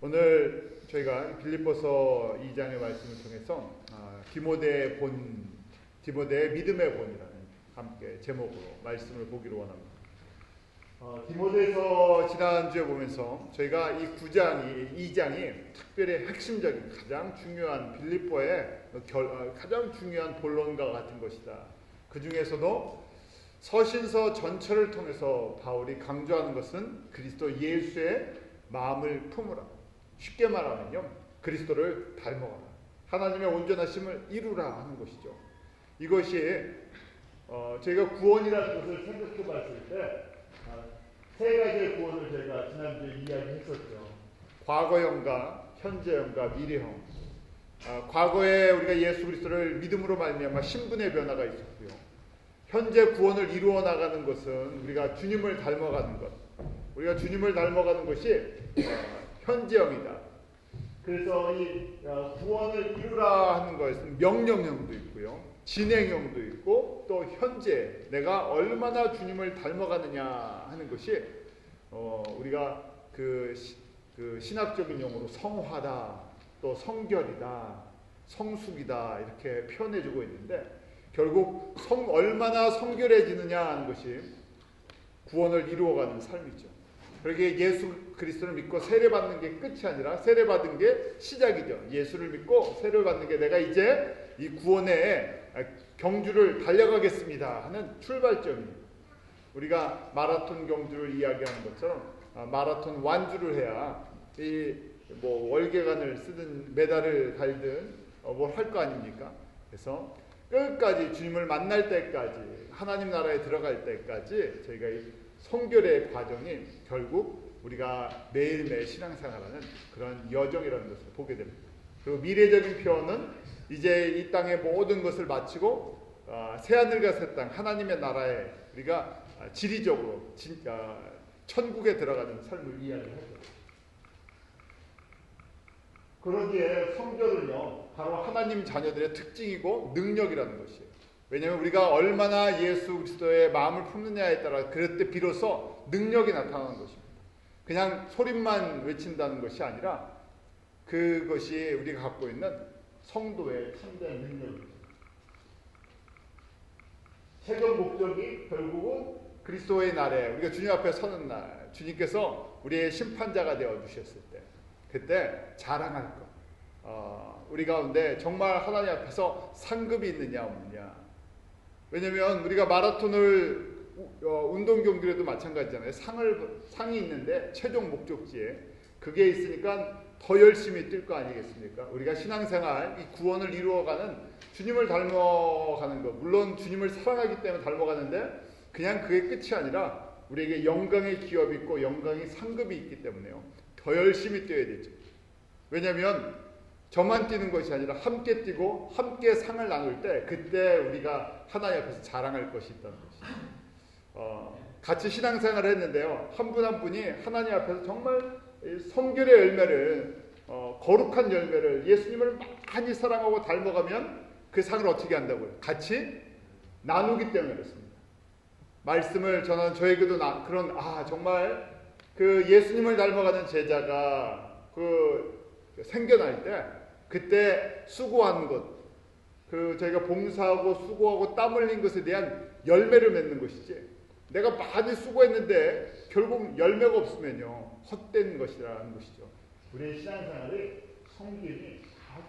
오늘 저희가 빌립보서 2장의 말씀을 통해서 디모데의 믿음의 본이라는 함께 제목으로 말씀을 보기로 원합니다. 디모데서 지난주에 보면서 저희가 이 2장이 특별히 핵심적인 가장 중요한 빌립보의 가장 중요한 본론과 같은 것이다. 그 중에서도 서신서 전체를 통해서 바울이 강조하는 것은 그리스도 예수의 마음을 품으라. 쉽게 말하면요, 그리스도를 닮아가라. 하나님의 온전하심을 이루라 하는 것이죠. 이것이 저희가 구원이라는 것을 생각해 봤을 때 세 가지의 구원을 저희가 지난주에 이야기했었죠. 과거형과 현재형과 미래형. 과거에 우리가 예수 그리스도를 믿음으로 말미암아 신분의 변화가 있었고요. 현재 구원을 이루어 나가는 것은 우리가 주님을 닮아가는 것. 우리가 주님을 닮아가는 것이 현재형이다. 그래서 이 구원을 이루라 하는 것은 명령형도 있고요, 진행형도 있고, 또 현재 내가 얼마나 주님을 닮아가느냐 하는 것이 우리가 그 신학적인 용어로 성화다, 또 성결이다, 성숙이다 이렇게 표현해주고 있는데, 결국 얼마나 성결해지느냐 하는 것이 구원을 이루어가는 삶이죠. 그러기에 예수 그리스도를 믿고 세례받는 게 끝이 아니라 세례받은 게 시작이죠. 예수를 믿고 세례를 받는 게 내가 이제 이 구원의 경주를 달려가겠습니다 하는 출발점입니다. 우리가 마라톤 경주를 이야기하는 것처럼 마라톤 완주를 해야 월계관을 쓰든 메달을 달든 뭘 할 거 아닙니까? 그래서 끝까지 주님을 만날 때까지, 하나님 나라에 들어갈 때까지 저희가 이 성결의 과정이 결국 우리가 매일매일 신앙생활하는 그런 여정이라는 것을 보게 됩니다. 그리고 미래적인 표현은 이제 이 땅의 모든 것을 마치고 새하늘과 새 땅, 하나님의 나라에 우리가 지리적으로 천국에 들어가는 삶을 이야기하죠. 그러기에 성결은요, 바로 하나님 자녀들의 특징이고 능력이라는 것이에요. 왜냐하면 우리가 얼마나 예수 그리스도의 마음을 품느냐에 따라 그럴 때 비로소 능력이 나타나는 것입니다. 그냥 소리만 외친다는 것이 아니라 그것이 우리가 갖고 있는 성도의 참된 능력입니다. 최종 목적이 결국은 그리스도의 날에 우리가 주님 앞에 서는 날, 주님께서 우리의 심판자가 되어주셨을 때 그때 자랑할 것, 우리 가운데 정말 하나님 앞에서 상급이 있느냐 없느냐. 왜냐하면 우리가 마라톤을 운동 경기에도 마찬가지잖아요. 상이 있는데 최종 목적지에 그게 있으니까 더 열심히 뛸 거 아니겠습니까? 우리가 신앙생활, 이 구원을 이루어가는 주님을 닮아가는 것, 물론 주님을 사랑하기 때문에 닮아가는데 그냥 그게 끝이 아니라 우리에게 영광의 기업이 있고 영광의 상급이 있기 때문에요, 더 열심히 뛰어야 되죠. 왜냐하면 저만 뛰는 것이 아니라 함께 뛰고 함께 상을 나눌 때 그때 우리가 하나님 앞에서 자랑할 것이 있다는 것이죠. 같이 신앙생활을 했는데요, 한 분 한 분이 하나님 앞에서 정말 성결의 열매를, 거룩한 열매를, 예수님을 많이 사랑하고 닮아가면 그 상을 어떻게 한다고요? 같이 나누기 때문에 그렇습니다. 말씀을 전하는 저에게도 정말 그 예수님을 닮아가는 제자가 생겨날 때 그때 수고한 것, 저희가 봉사하고 수고하고 땀 흘린 것에 대한 열매를 맺는 것이지, 내가 많이 수고했는데 결국 열매가 없으면요, 헛된 것이라는 것이죠. 우리의 신앙생활이 성김이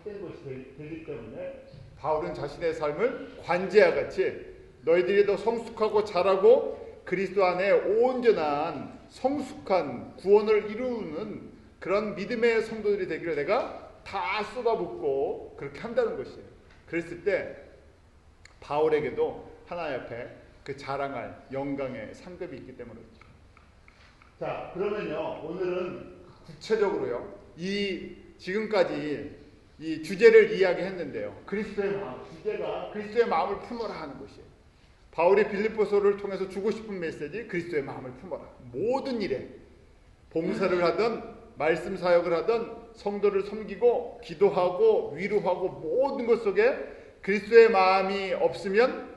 헛된 것이 되기 때문에 바울은 자신의 삶을 관제와 같이 너희들이 더 성숙하고 잘하고 그리스도 안에 온전한 성숙한 구원을 이루는 그런 믿음의 성도들이 되기를 내가 다 쏟아붓고 그렇게 한다는 것이에요. 그랬을 때 바울에게도 하나님 앞에 그 자랑할 영광의 상급이 있기 때문이죠. 자, 그러면요, 오늘은 구체적으로요, 지금까지 이 주제를 이야기했는데요, 그리스도의 마음, 주제가 그리스도의 마음을 품어라 하는 것이에요. 바울이 빌립보서를 통해서 주고 싶은 메시지, 그리스도의 마음을 품어라. 모든 일에 봉사를 하든 말씀 사역을 하든 성도를 섬기고 기도하고 위로하고 모든 것 속에 그리스도의 마음이 없으면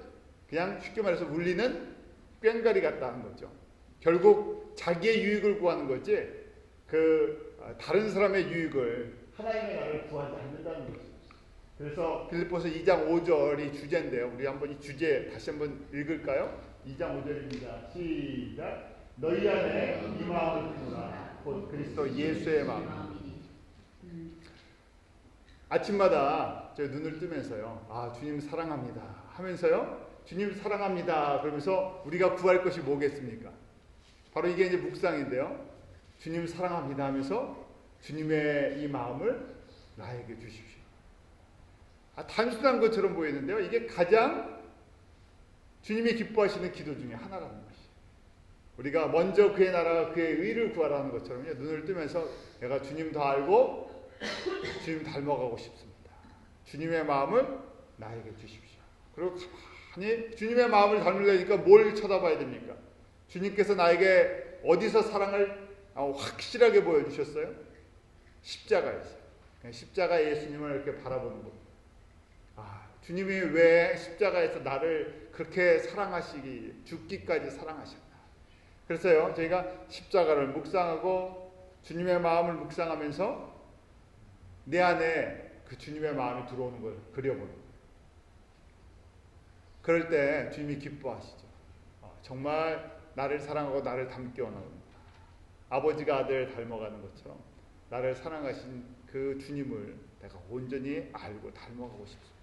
그냥 쉽게 말해서 울리는 꽹과리 같다 하는 거죠. 결국 자기의 유익을 구하는 거지 다른 사람의 유익을 하나님의 나라를 구하지 않는다는 것입니다. 그래서 빌립보서 2장 5절이 주제인데요. 우리 한번 이 주제 다시 한번 읽을까요? 2장 5절입니다. 시작. 너희 안에 이 마음을 품으라. 곧 그리스도 예수의 마음. 아침마다 저 눈을 뜨면서요. 아, 주님 사랑합니다 하면서요. 주님 사랑합니다 그러면서 우리가 구할 것이 뭐겠습니까? 바로 이게 이제 묵상인데요. 주님 사랑합니다 하면서 주님의 이 마음을 나에게 주십시오. 단순한 것처럼 보이는데요. 이게 가장 주님이 기뻐하시는 기도 중에 하나라는 것이에요. 우리가 먼저 그의 나라와 그의 의를 구하라는 것처럼요. 눈을 뜨면서 내가 주님 더 알고 주님 닮아가고 싶습니다. 주님의 마음을 나에게 주십시오. 그리고 가만히 주님의 마음을 닮으려니까 뭘 쳐다봐야 됩니까? 주님께서 나에게 어디서 사랑을 확실하게 보여주셨어요? 십자가에서. 십자가 예수님을 이렇게 바라보는 겁니다. 주님이 왜 십자가에서 나를 그렇게 사랑하시기, 죽기까지 사랑하셨나. 그래서요, 저희가 십자가를 묵상하고 주님의 마음을 묵상하면서 내 안에 그 주님의 마음이 들어오는 걸 그려보는 거예요. 그럴 때 주님이 기뻐하시죠. 정말 나를 사랑하고 나를 닮게 원하는구나. 아버지가 아들 닮아가는 것처럼 나를 사랑하신 그 주님을 내가 온전히 알고 닮아가고 싶습니다.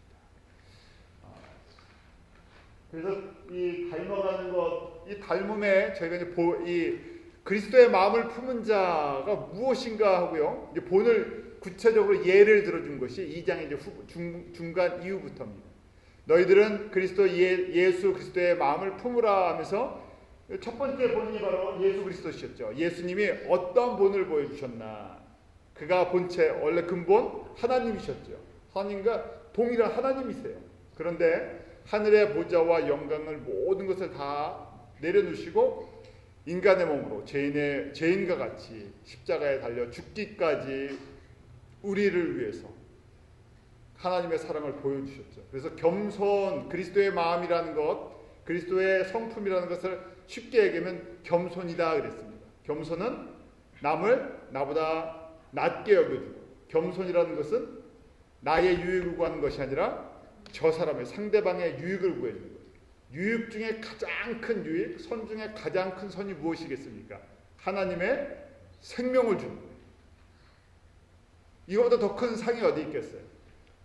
그래서 이 닮아가는 것, 이 닮음에 저희가 이제 이 그리스도의 마음을 품은 자가 무엇인가 하고요. 이제 본을 구체적으로 예를 들어준 것이 2장의 이제 중간 이후부터입니다. 너희들은 그리스도 예수 그리스도의 마음을 품으라 하면서 첫 번째 본이 바로 예수 그리스도셨죠. 예수님이 어떤 본을 보여주셨나. 그가 본체 원래 근본 하나님이셨죠. 하나님과 동일한 하나님이세요. 그런데 하늘의 보좌와 영광을 모든 것을 다 내려놓으시고 인간의 몸으로 죄인과 같이 십자가에 달려 죽기까지 우리를 위해서 하나님의 사랑을 보여주셨죠. 그래서 겸손, 그리스도의 마음이라는 것, 그리스도의 성품이라는 것을 쉽게 얘기하면 겸손이다 그랬습니다. 겸손은 남을 나보다 낮게 여겨주고, 겸손이라는 것은 나의 유익을 구하는 것이 아니라 저 사람의 상대방의 유익을 구해주는 거예요. 유익 중에 가장 큰 유익, 선 중에 가장 큰 선이 무엇이겠습니까? 하나님의 생명을 주는 거예요. 이거보다 더 큰 상이 어디 있겠어요?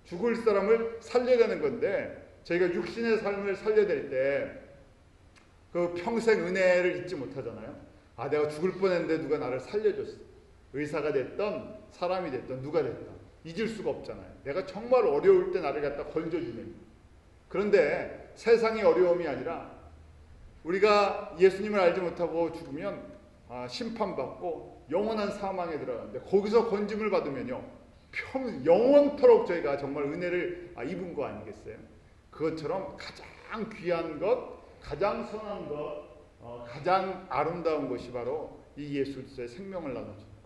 죽을 사람을 살려내는 건데 저희가 육신의 삶을 살려낼 때 그 평생 은혜를 잊지 못하잖아요. 내가 죽을 뻔했는데 누가 나를 살려줬어. 의사가 됐던 사람이 됐던 누가 됐던 잊을 수가 없잖아요. 내가 정말 어려울 때 나를 갖다 건져주는. 그런데 세상의 어려움이 아니라 우리가 예수님을 알지 못하고 죽으면 심판받고 영원한 사망에 들어가는데 거기서 건짐을 받으면요 영원토록 저희가 정말 은혜를 입은 거 아니겠어요? 그것처럼 가장 귀한 것, 가장 선한 것, 가장 아름다운 것이 바로 이 예수 그리스도의 생명을 나눠주는 거예요.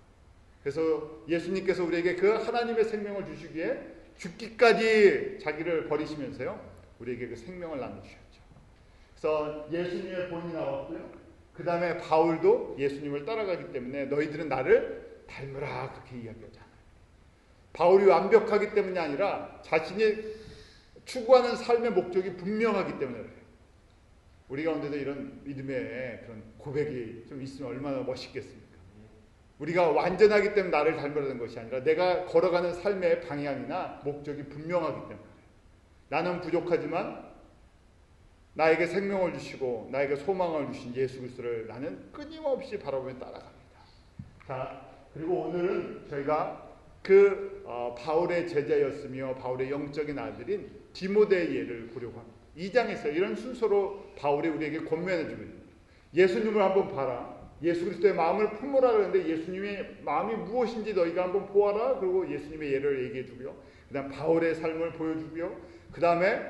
그래서 예수님께서 우리에게 그 하나님의 생명을 주시기에 죽기까지 자기를 버리시면서요 우리에게 그 생명을 나눠주셨죠. 그래서 예수님의 본이 나왔고요. 그 다음에 바울도 예수님을 따라가기 때문에 너희들은 나를 닮으라 그렇게 이야기하잖아요. 바울이 완벽하기 때문이 아니라 자신이 추구하는 삶의 목적이 분명하기 때문에 그래요. 우리 가운데도 이런 믿음의 그런 고백이 좀 있으면 얼마나 멋있겠습니까? 우리가 완전하기 때문에 나를 닮으라는 것이 아니라 내가 걸어가는 삶의 방향이나 목적이 분명하기 때문에 나는 부족하지만 나에게 생명을 주시고 나에게 소망을 주신 예수 그리스도를 나는 끊임없이 바라보며 따라갑니다. 자, 그리고 오늘은 저희가 그 바울의 제자였으며 바울의 영적인 아들인 디모데의 예를 보려고 합니다. 2장에서 이런 순서로 바울이 우리에게 권면해 주고 있습니다. 예수님을 한번 봐라. 예수 그리스도의 마음을 품으라 그러는데 예수님의 마음이 무엇인지 너희가 한번 보아라. 그리고 예수님의 예를 얘기해 주고요. 그 다음 바울의 삶을 보여주고요. 그 다음에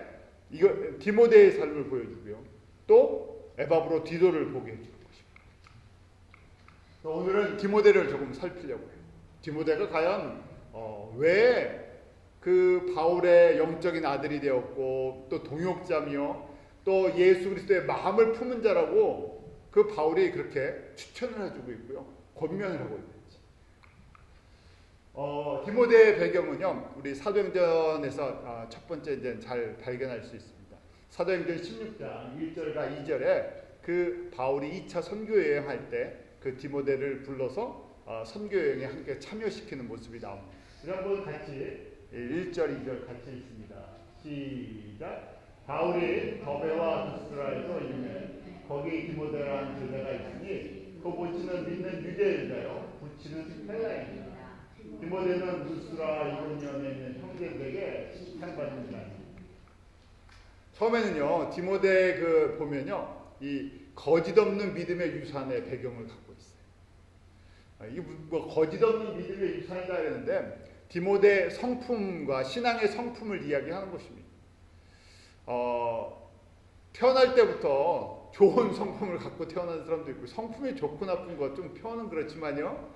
디모데의 삶을 보여주고요. 또 에바브로 디도를 보게 해주는 것입니다. 오늘은 디모데를 조금 살피려고 해요. 디모데가 과연 왜 그 바울의 영적인 아들이 되었고 또 동역자며 또 예수 그리스도의 마음을 품은 자라고 그 바울이 그렇게 추천을 해주고 있고요. 권면을 하고 있는지. 디모데의 배경은요, 우리 사도행전에서 첫 번째 이제 잘 발견할 수 있습니다. 사도행전 16장 1절과 2절에 그 바울이 2차 선교 여행할 때 그 디모데를 불러서 선교 여행에 함께 참여시키는 모습이 나옵니다. 우리 한번 같이 1절, 2절 같이 읽습니다. 시작. 바울이 더베와 루스드라에서 이르매 거기 디모데라는 제자가 있으니 그 모치는 믿는 유대인이요 부치는 헬라인이다. 디모데는 루스드라 이고니온에 있는 형제들에게 칭찬받는 자입니다. 처음에는요, 디모데 보면요, 이 거짓 없는 믿음의 유산의 배경을 갖고 있어요. 이게 뭐 거짓 없는 믿음의 유산이다 그랬는데 디모데 성품과 신앙의 성품을 이야기하는 것입니다. 태어날 때부터 좋은 성품을 갖고 태어난 사람도 있고, 성품이 좋고 나쁜 것 좀 표현은 그렇지만요,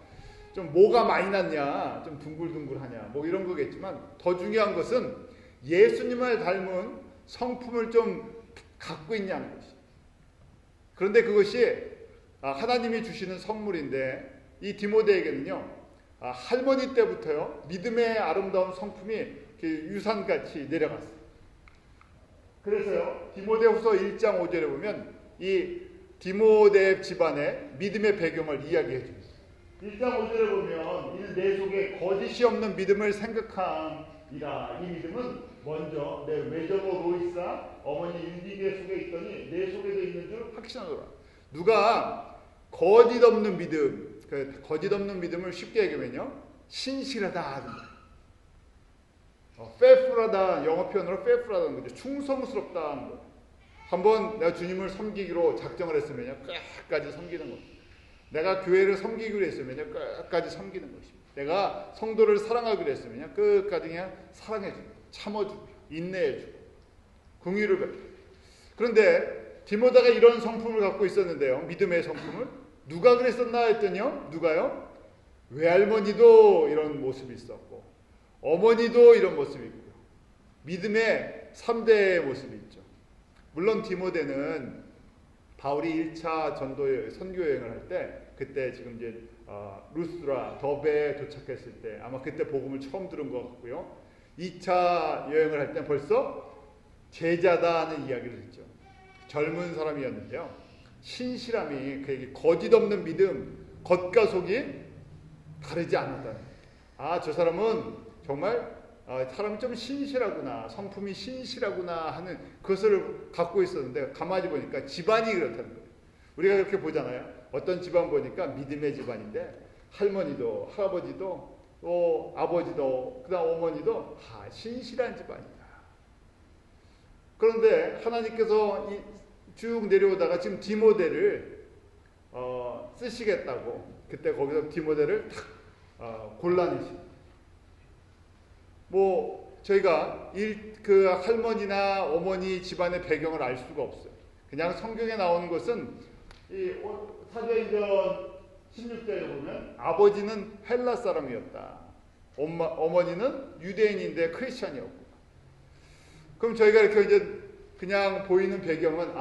좀 뭐가 많이 났냐, 좀 둥글둥글하냐, 뭐 이런 거겠지만 더 중요한 것은 예수님을 닮은 성품을 좀 갖고 있냐는 것이. 그런데 그것이 하나님이 주시는 선물인데 이 디모데에게는요, 할머니 때부터요 믿음의 아름다운 성품이 유산같이 내려갔어요. 그래서요 디모데후서 1장 5절에 보면 이 디모데 집안의 믿음의 배경을 이야기해 줍니다. 1장 5절에 보면 이는 내 속에 거짓이 없는 믿음을 생각함이라. 이 믿음은 먼저 내 외조모 로이사 어머니 윤디게 속에 있더니 내 속에도 있는 줄 확신하노라. 누가 거짓 없는 믿음, 거짓 없는 믿음을 쉽게 얘기하면요, 신실하다 하는 거예요. faithful하다, 영어 표현으로 faithful하다는 거죠. 충성스럽다 하는 거예요. 한번 내가 주님을 섬기기로 작정을 했으면요, 끝까지 섬기는 겁니다. 내가 교회를 섬기기로 했으면요, 끝까지 섬기는 것입니다. 내가 성도를 사랑하기로 했으면요, 끝까지 그냥 사랑해주고, 참아주고, 인내해주고, 긍휼을 베풀고. 그런데 디모데가 이런 성품을 갖고 있었는데요, 믿음의 성품을 누가 그랬었나 했더니요, 누가요? 외할머니도 이런 모습이 있었고, 어머니도 이런 모습이 있고요. 믿음의 3대의 모습이 있죠. 물론 디모데는 바울이 1차 선교 여행을 할 때, 그때 지금 이제 루스드라 더베에 도착했을 때 아마 그때 복음을 처음 들은 것 같고요. 2차 여행을 할 때 벌써 제자다 하는 이야기를 했죠. 젊은 사람이었는데요, 신실함이 그에게 거짓 없는 믿음, 겉과 속이 다르지 않았다는. 저 사람은 정말 사람이 좀 신실하구나, 성품이 신실하구나 하는 그것을 갖고 있었는데, 가만히 보니까 집안이 그렇다는 거예요. 우리가 그렇게 보잖아요. 어떤 집안 보니까 믿음의 집안인데 할머니도 할아버지도 또 아버지도 그다음 어머니도 다 신실한 집안이다. 그런데 하나님께서 쭉 내려오다가 지금 디모데를 쓰시겠다고 그때 거기서 디모데를 탁 골라내십니다. 뭐 저희가 그 할머니나 어머니 집안의 배경을 알 수가 없어요. 그냥 성경에 나오는 것은 이 사도행전 16절에 보면 아버지는 헬라 사람이었다. 어머니는 유대인인데 크리스찬이었고. 그럼 저희가 이렇게 이제 그냥 보이는 배경은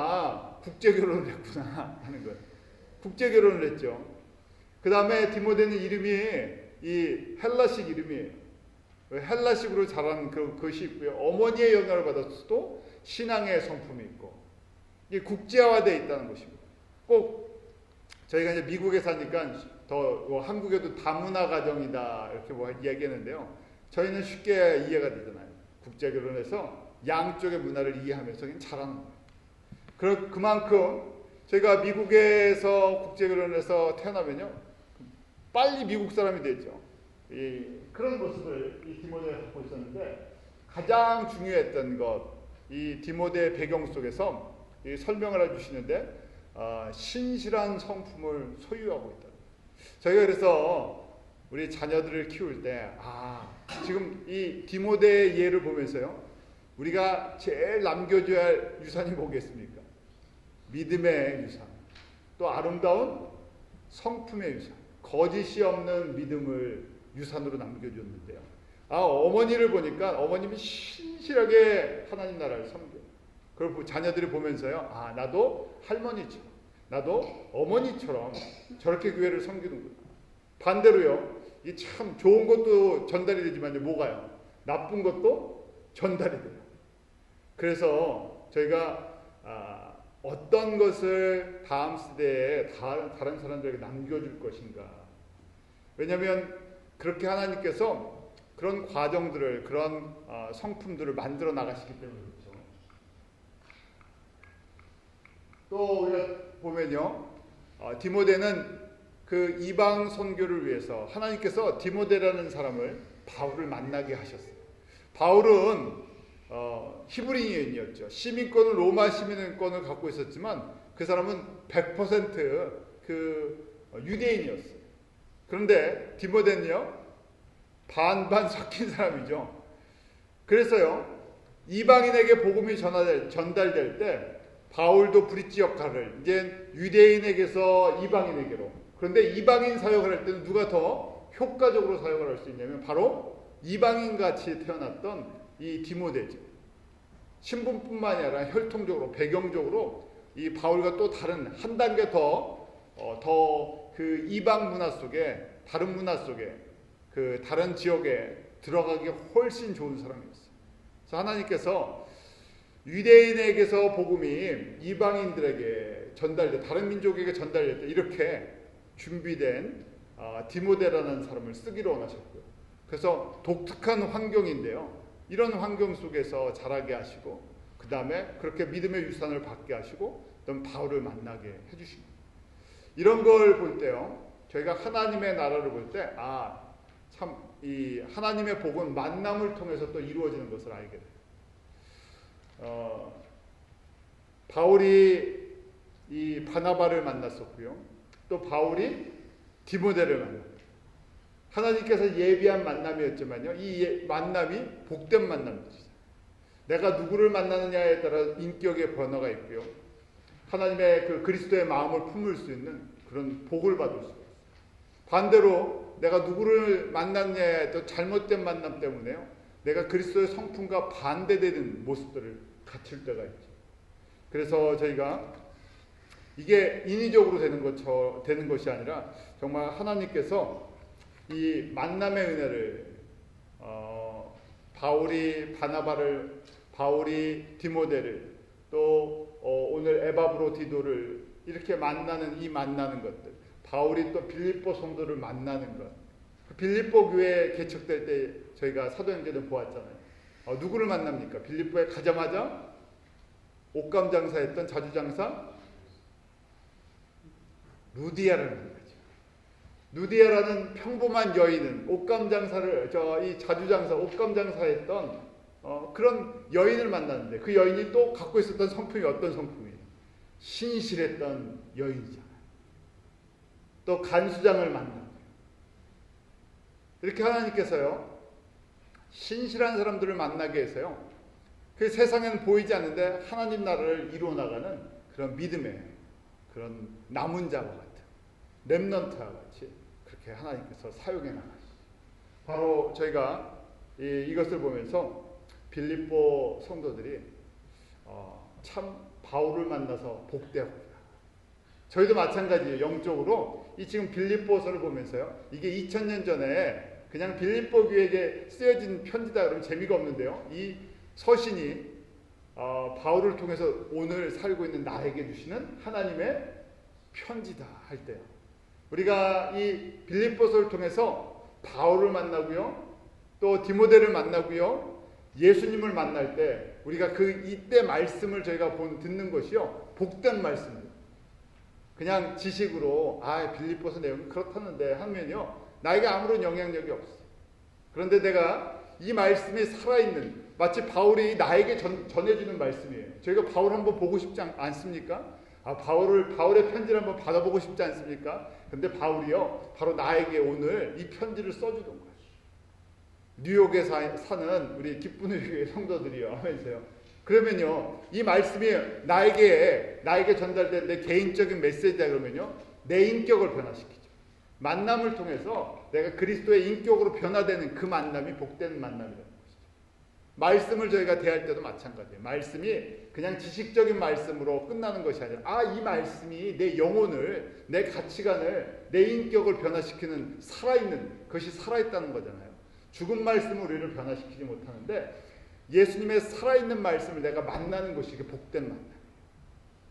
국제 결혼을 했구나 하는 거예요. 국제 결혼을 했죠. 그 다음에 디모데는 이름이 이 헬라식 이름이에요. 헬라식으로 자란 그것이 있고요. 어머니의 영향을 받았어도 신앙의 성품이 있고, 이게 국제화되어 있다는 것입니다. 꼭 저희가 이제 미국에 사니까 더 한국에도 다문화 가정이다 이렇게 이야기했는데요. 저희는 쉽게 이해가 되잖아요. 국제 결혼해서 양쪽의 문화를 이해하면서 잘하는 거예요. 그만큼 저희가 미국에서 국제 결혼해서 태어나면요, 빨리 미국 사람이 되죠. 그런 모습을 이 디모데가 갖고 있었는데, 가장 중요했던 것, 이 디모데의 배경 속에서 설명을 해주시는데, 신실한 성품을 소유하고 있다. 저희가 그래서 우리 자녀들을 키울 때 지금 이 디모데의 예를 보면서요, 우리가 제일 남겨줘야 할 유산이 뭐겠습니까? 믿음의 유산, 또 아름다운 성품의 유산, 거짓이 없는 믿음을 유산으로 남겨줬는데요. 어머니를 보니까 어머님이 신실하게 하나님 나라를 섬겨요. 그걸 자녀들이 보면서요, 나도 할머니처럼, 나도 어머니처럼 저렇게 교회를 섬기는구나. 반대로요, 이 참 좋은 것도 전달이 되지만요, 뭐가요? 나쁜 것도 전달이 돼요. 그래서 저희가 어떤 것을 다음 시대에 다른 사람들에게 남겨줄 것인가. 왜냐하면 그렇게 하나님께서 그런 과정들을, 그런 성품들을 만들어 나가시기 때문에 그렇죠. 또 우리가 보면요, 디모데는 그 이방 선교를 위해서 하나님께서 디모데라는 사람을 바울을 만나게 하셨어요. 바울은 히브리인이었죠. 시민권을, 로마 시민권을 갖고 있었지만 그 사람은 100% 그 유대인이었어요. 그런데 디모데는요, 반반 섞인 사람이죠. 그래서요, 이방인에게 복음이 전달될 때 바울도 브릿지 역할을 이제 유대인에게서 이방인에게로, 그런데 이방인 사역을 할 때는 누가 더 효과적으로 사역을 할 수 있냐면 바로 이방인같이 태어났던 이 디모데죠. 신분뿐만이 아니라 혈통적으로, 배경적으로 이 바울과 또 다른 한 단계 더 그 이방 문화 속에, 다른 문화 속에, 그 다른 지역에 들어가기 훨씬 좋은 사람이었어요. 그래서 하나님께서 유대인에게서 복음이 이방인들에게 전달돼, 다른 민족에게 전달될 때 이렇게 준비된 디모데라는 사람을 쓰기로 원하셨고요. 그래서 독특한 환경인데요, 이런 환경 속에서 자라게 하시고 그 다음에 그렇게 믿음의 유산을 받게 하시고 또 바울을 만나게 해주십니다. 이런 걸 볼 때요, 저희가 하나님의 나라를 볼 때 참 이 하나님의 복은 만남을 통해서 또 이루어지는 것을 알게 돼요. 바울이 이 바나바를 만났었고요, 또 바울이 디모데를 만났어요. 하나님께서 예비한 만남이었지만요, 이 만남이 복된 만남이죠. 내가 누구를 만나느냐에 따라 인격의 변화가 있고요, 하나님의 그 그리스도의 마음을 품을 수 있는 그런 복을 받을 수 있어요. 반대로 내가 누구를 만났냐에 또 잘못된 만남 때문에요, 내가 그리스도의 성품과 반대되는 모습들을 갖출 때가 있죠. 그래서 저희가 이게 인위적으로 되는 것이 아니라 정말 하나님께서 이 만남의 은혜를 바울이 바나바를, 바울이 디모데를, 또 오늘 에바브로디도를 이렇게 만나는 이 만나는 것들, 바울이 또 빌립보 성도를 만나는 것, 빌립보 교회 개척될 때 저희가 사도행전을 보았잖아요. 누구를 만납니까? 빌립보에 가자마자 옷감 장사했던 자주장사 루디아를 만나죠. 루디아라는 평범한 여인은 옷감 장사를, 이 자주장사, 옷감 장사했던 그런 여인을 만났는데 그 여인이 또 갖고 있었던 성품이 어떤 성품이에요? 신실했던 여인이잖아요. 또 간수장을 만나고요. 이렇게 하나님께서요, 신실한 사람들을 만나게 해서요, 그 세상에는 보이지 않는데 하나님 나라를 이루어 나가는 그런 믿음의 그런 남은 자와 같은 렘넌트와 같이 그렇게 하나님께서 사용해 나가시죠. 바로 저희가 이것을 보면서 빌립보 성도들이 참 바울을 만나서 복되었구나. 저희도 마찬가지예요. 영적으로 이 지금 빌립보서를 보면서요, 이게 2000년 전에 그냥 빌립보 교회에게 쓰여진 편지다 그러면 재미가 없는데요, 이 서신이 바울을 통해서 오늘 살고 있는 나에게 주시는 하나님의 편지다 할 때요, 우리가 이 빌립보서를 통해서 바울을 만나고요, 또 디모데를 만나고요, 예수님을 만날 때 우리가 이때 말씀을 저희가 듣는 것이요, 복된 말씀입니다. 그냥 지식으로 빌립보서 내용이 그렇다는데 하면요, 나에게 아무런 영향력이 없어요. 그런데 내가 이 말씀이 살아있는, 마치 바울이 나에게 전해주는 말씀이에요. 저희가 바울 한번 보고 싶지 않습니까? 바울의 편지를 한번 받아보고 싶지 않습니까? 근데 바울이요, 바로 나에게 오늘 이 편지를 써주던 거예요. 뉴욕에 사는 우리 기쁜의 교회 성도들이요 하면서요, 그러면요, 이 말씀이 나에게 전달된 내 개인적인 메시지다 그러면요, 내 인격을 변화시키죠. 만남을 통해서 내가 그리스도의 인격으로 변화되는 그 만남이 복된 만남이라는 것이죠. 말씀을 저희가 대할 때도 마찬가지예요. 말씀이 그냥 지식적인 말씀으로 끝나는 것이 아니라 이 말씀이 내 영혼을, 내 가치관을, 내 인격을 변화시키는 살아있는 것이 살아있다는 거잖아요. 죽은 말씀은 우리를 변화시키지 못하는데 예수님의 살아있는 말씀을 내가 만나는 것이 이게 복된 만남.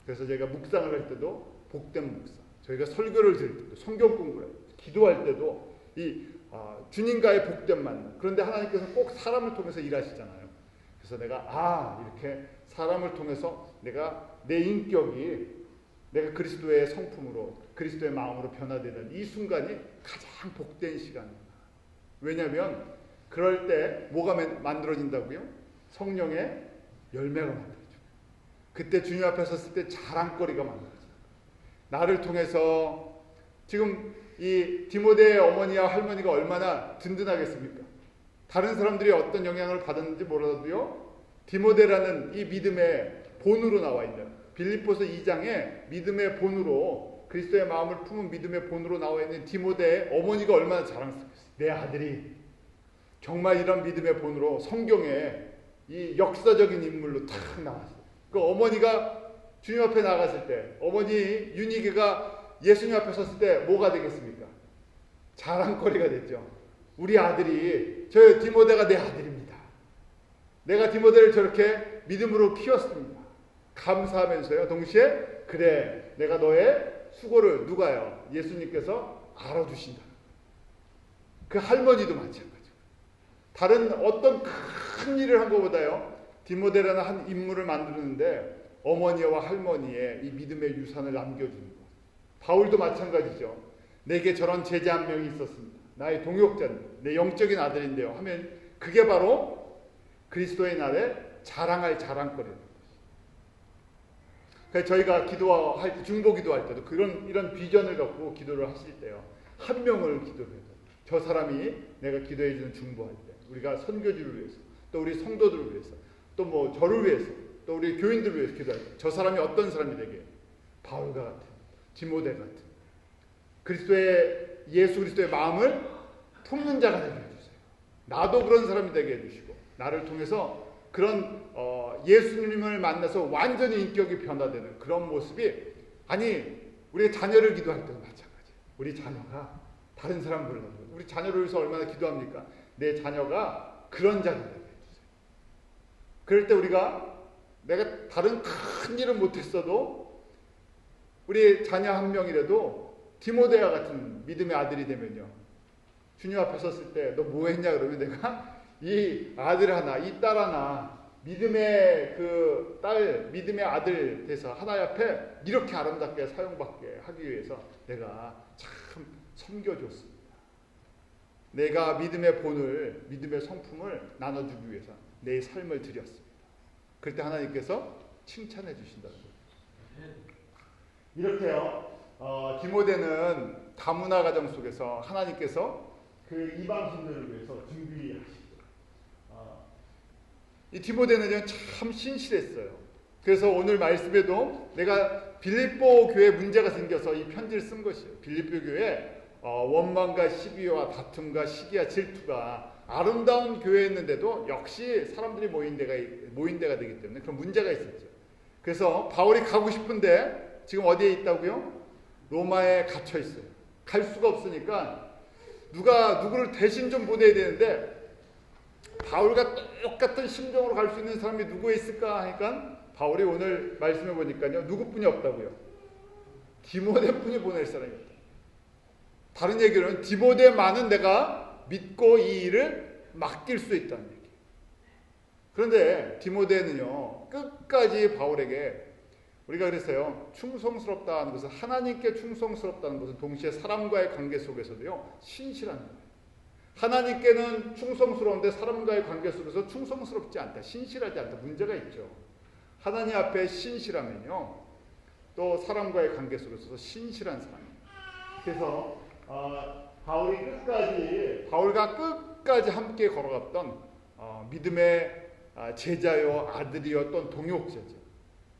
그래서 저희가 묵상을 할 때도 복된 묵상, 저희가 설교를 들을 때도, 성경 공부를 할 때도, 기도할 때도 주님과의 복된 만남. 그런데 하나님께서 꼭 사람을 통해서 일하시잖아요. 그래서 내가 이렇게 사람을 통해서 내가 내 인격이 내가 그리스도의 성품으로, 그리스도의 마음으로 변화되는 이 순간이 가장 복된 시간입니다. 왜냐하면 그럴 때 뭐가 만들어진다고요? 성령의 열매가 만들어져요. 그때 주님 앞에 섰을 때 자랑거리가 만들어져요. 나를 통해서 지금 이 디모데의 어머니와 할머니가 얼마나 든든하겠습니까? 다른 사람들이 어떤 영향을 받았는지 몰라도요, 디모데라는 이 믿음의 본으로 나와 있는, 빌립보서 2장에 믿음의 본으로, 그리스도의 마음을 품은 믿음의 본으로 나와 있는 디모데의 어머니가 얼마나 자랑스럽겠어요. 내 아들이 정말 이런 믿음의 본으로 성경에 이 역사적인 인물로 탁 나왔어요. 그 어머니가 주님 앞에 나갔을 때, 어머니 유니게가 예수님 앞에 섰을 때 뭐가 되겠습니까? 자랑거리가 됐죠. 우리 아들이, 저 디모데가 내 아들입니다. 내가 디모데를 저렇게 믿음으로 키웠습니다. 감사하면서요, 동시에 그래, 내가 너의 수고를 누가요? 예수님께서 알아주신다. 그 할머니도 마찬가지고, 다른 어떤 큰 일을 한 것보다요, 디모데라는 한 인물을 만드는데 어머니와 할머니의 이 믿음의 유산을 남겨주는 것. 바울도 마찬가지죠. 내게 저런 제자 한 명이 있었습니다. 나의 동역자인데, 내 영적인 아들인데요 하면 그게 바로 그리스도의 날에 자랑할 자랑거리입니다. 그래서 저희가 기도할 때, 중보 기도할 때도 이런 비전을 갖고 기도를 하실 때요, 한 명을 기도를 해요. 저 사람이 내가 기도해 주는 중보할 때, 우리가 선교지를 위해서, 또 우리 성도들을 위해서, 또 뭐 저를 위해서, 또 우리 교인들을 위해서 기도할 때, 저 사람이 어떤 사람이 되게, 바울과 같은, 디모데 같은, 예수 그리스도의 마음을 품는 자가 되게 해주세요. 나도 그런 사람이 되게 해주시고, 나를 통해서 그런 예수님을 만나서 완전히 인격이 변화되는 그런 모습이, 우리 자녀를 기도할 때도 마찬가지예요. 우리 자녀가 다른 사람들을, 우리 자녀를 위해서 얼마나 기도합니까? 내 자녀가 그런 자가 되게 해주세요. 그럴 때 내가 다른 큰 일은 못했어도 우리 자녀 한 명이라도 디모데와 같은 믿음의 아들이 되면요, 주님 앞에 섰을 때 너 뭐 했냐 그러면 내가 이 아들 하나, 이 딸 하나, 믿음의 그 딸, 믿음의 아들 돼서 하나님 앞에 이렇게 아름답게 사용받게 하기 위해서 내가 참 섬겨줬습니다. 내가 믿음의 본을, 믿음의 성품을 나눠주기 위해서 내 삶을 드렸습니다. 그럴 때 하나님께서 칭찬해 주신다는 거예요. 이렇게요, 디모데는 다문화 가정 속에서 하나님께서 그 이방신들을 위해서 준비하시고, 이 디모데는 참 신실했어요. 그래서 오늘 말씀에도 내가 빌립보 교회에 문제가 생겨서 이 편지를 쓴 것이에요. 빌립보 교회에 원망과 시비와 다툼과 시기와 질투가 아름다운 교회였는데도 역시 사람들이 모인 데가 되기 때문에 그런 문제가 있었죠. 그래서 바울이 가고 싶은데 지금 어디에 있다고요? 로마에 갇혀 있어요. 갈 수가 없으니까 누구를 대신 좀 보내야 되는데, 바울과 똑같은 심정으로 갈 수 있는 사람이 누구 있을까 하니까 바울이 오늘 말씀해 보니까요, 누구뿐이 없다고요? 디모데뿐이 보낼 사람이 없다. 다른 얘기로는 디모데만은 내가 믿고 이 일을 맡길 수 있다는 얘기. 그런데 디모데는요, 끝까지 바울에게, 우리가 그랬어요, 충성스럽다는 것은, 하나님께 충성스럽다는 것은 동시에 사람과의 관계 속에서도요, 신실한 거예요. 하나님께는 충성스러운데 사람과의 관계 속에서 충성스럽지 않다, 신실하지 않다, 문제가 있죠. 하나님 앞에 신실하면요, 또 사람과의 관계 속에서 신실한 사람이에요. 그래서 바울과 끝까지 함께 걸어갔던 믿음의 제자요, 아들이요, 또 동역자죠.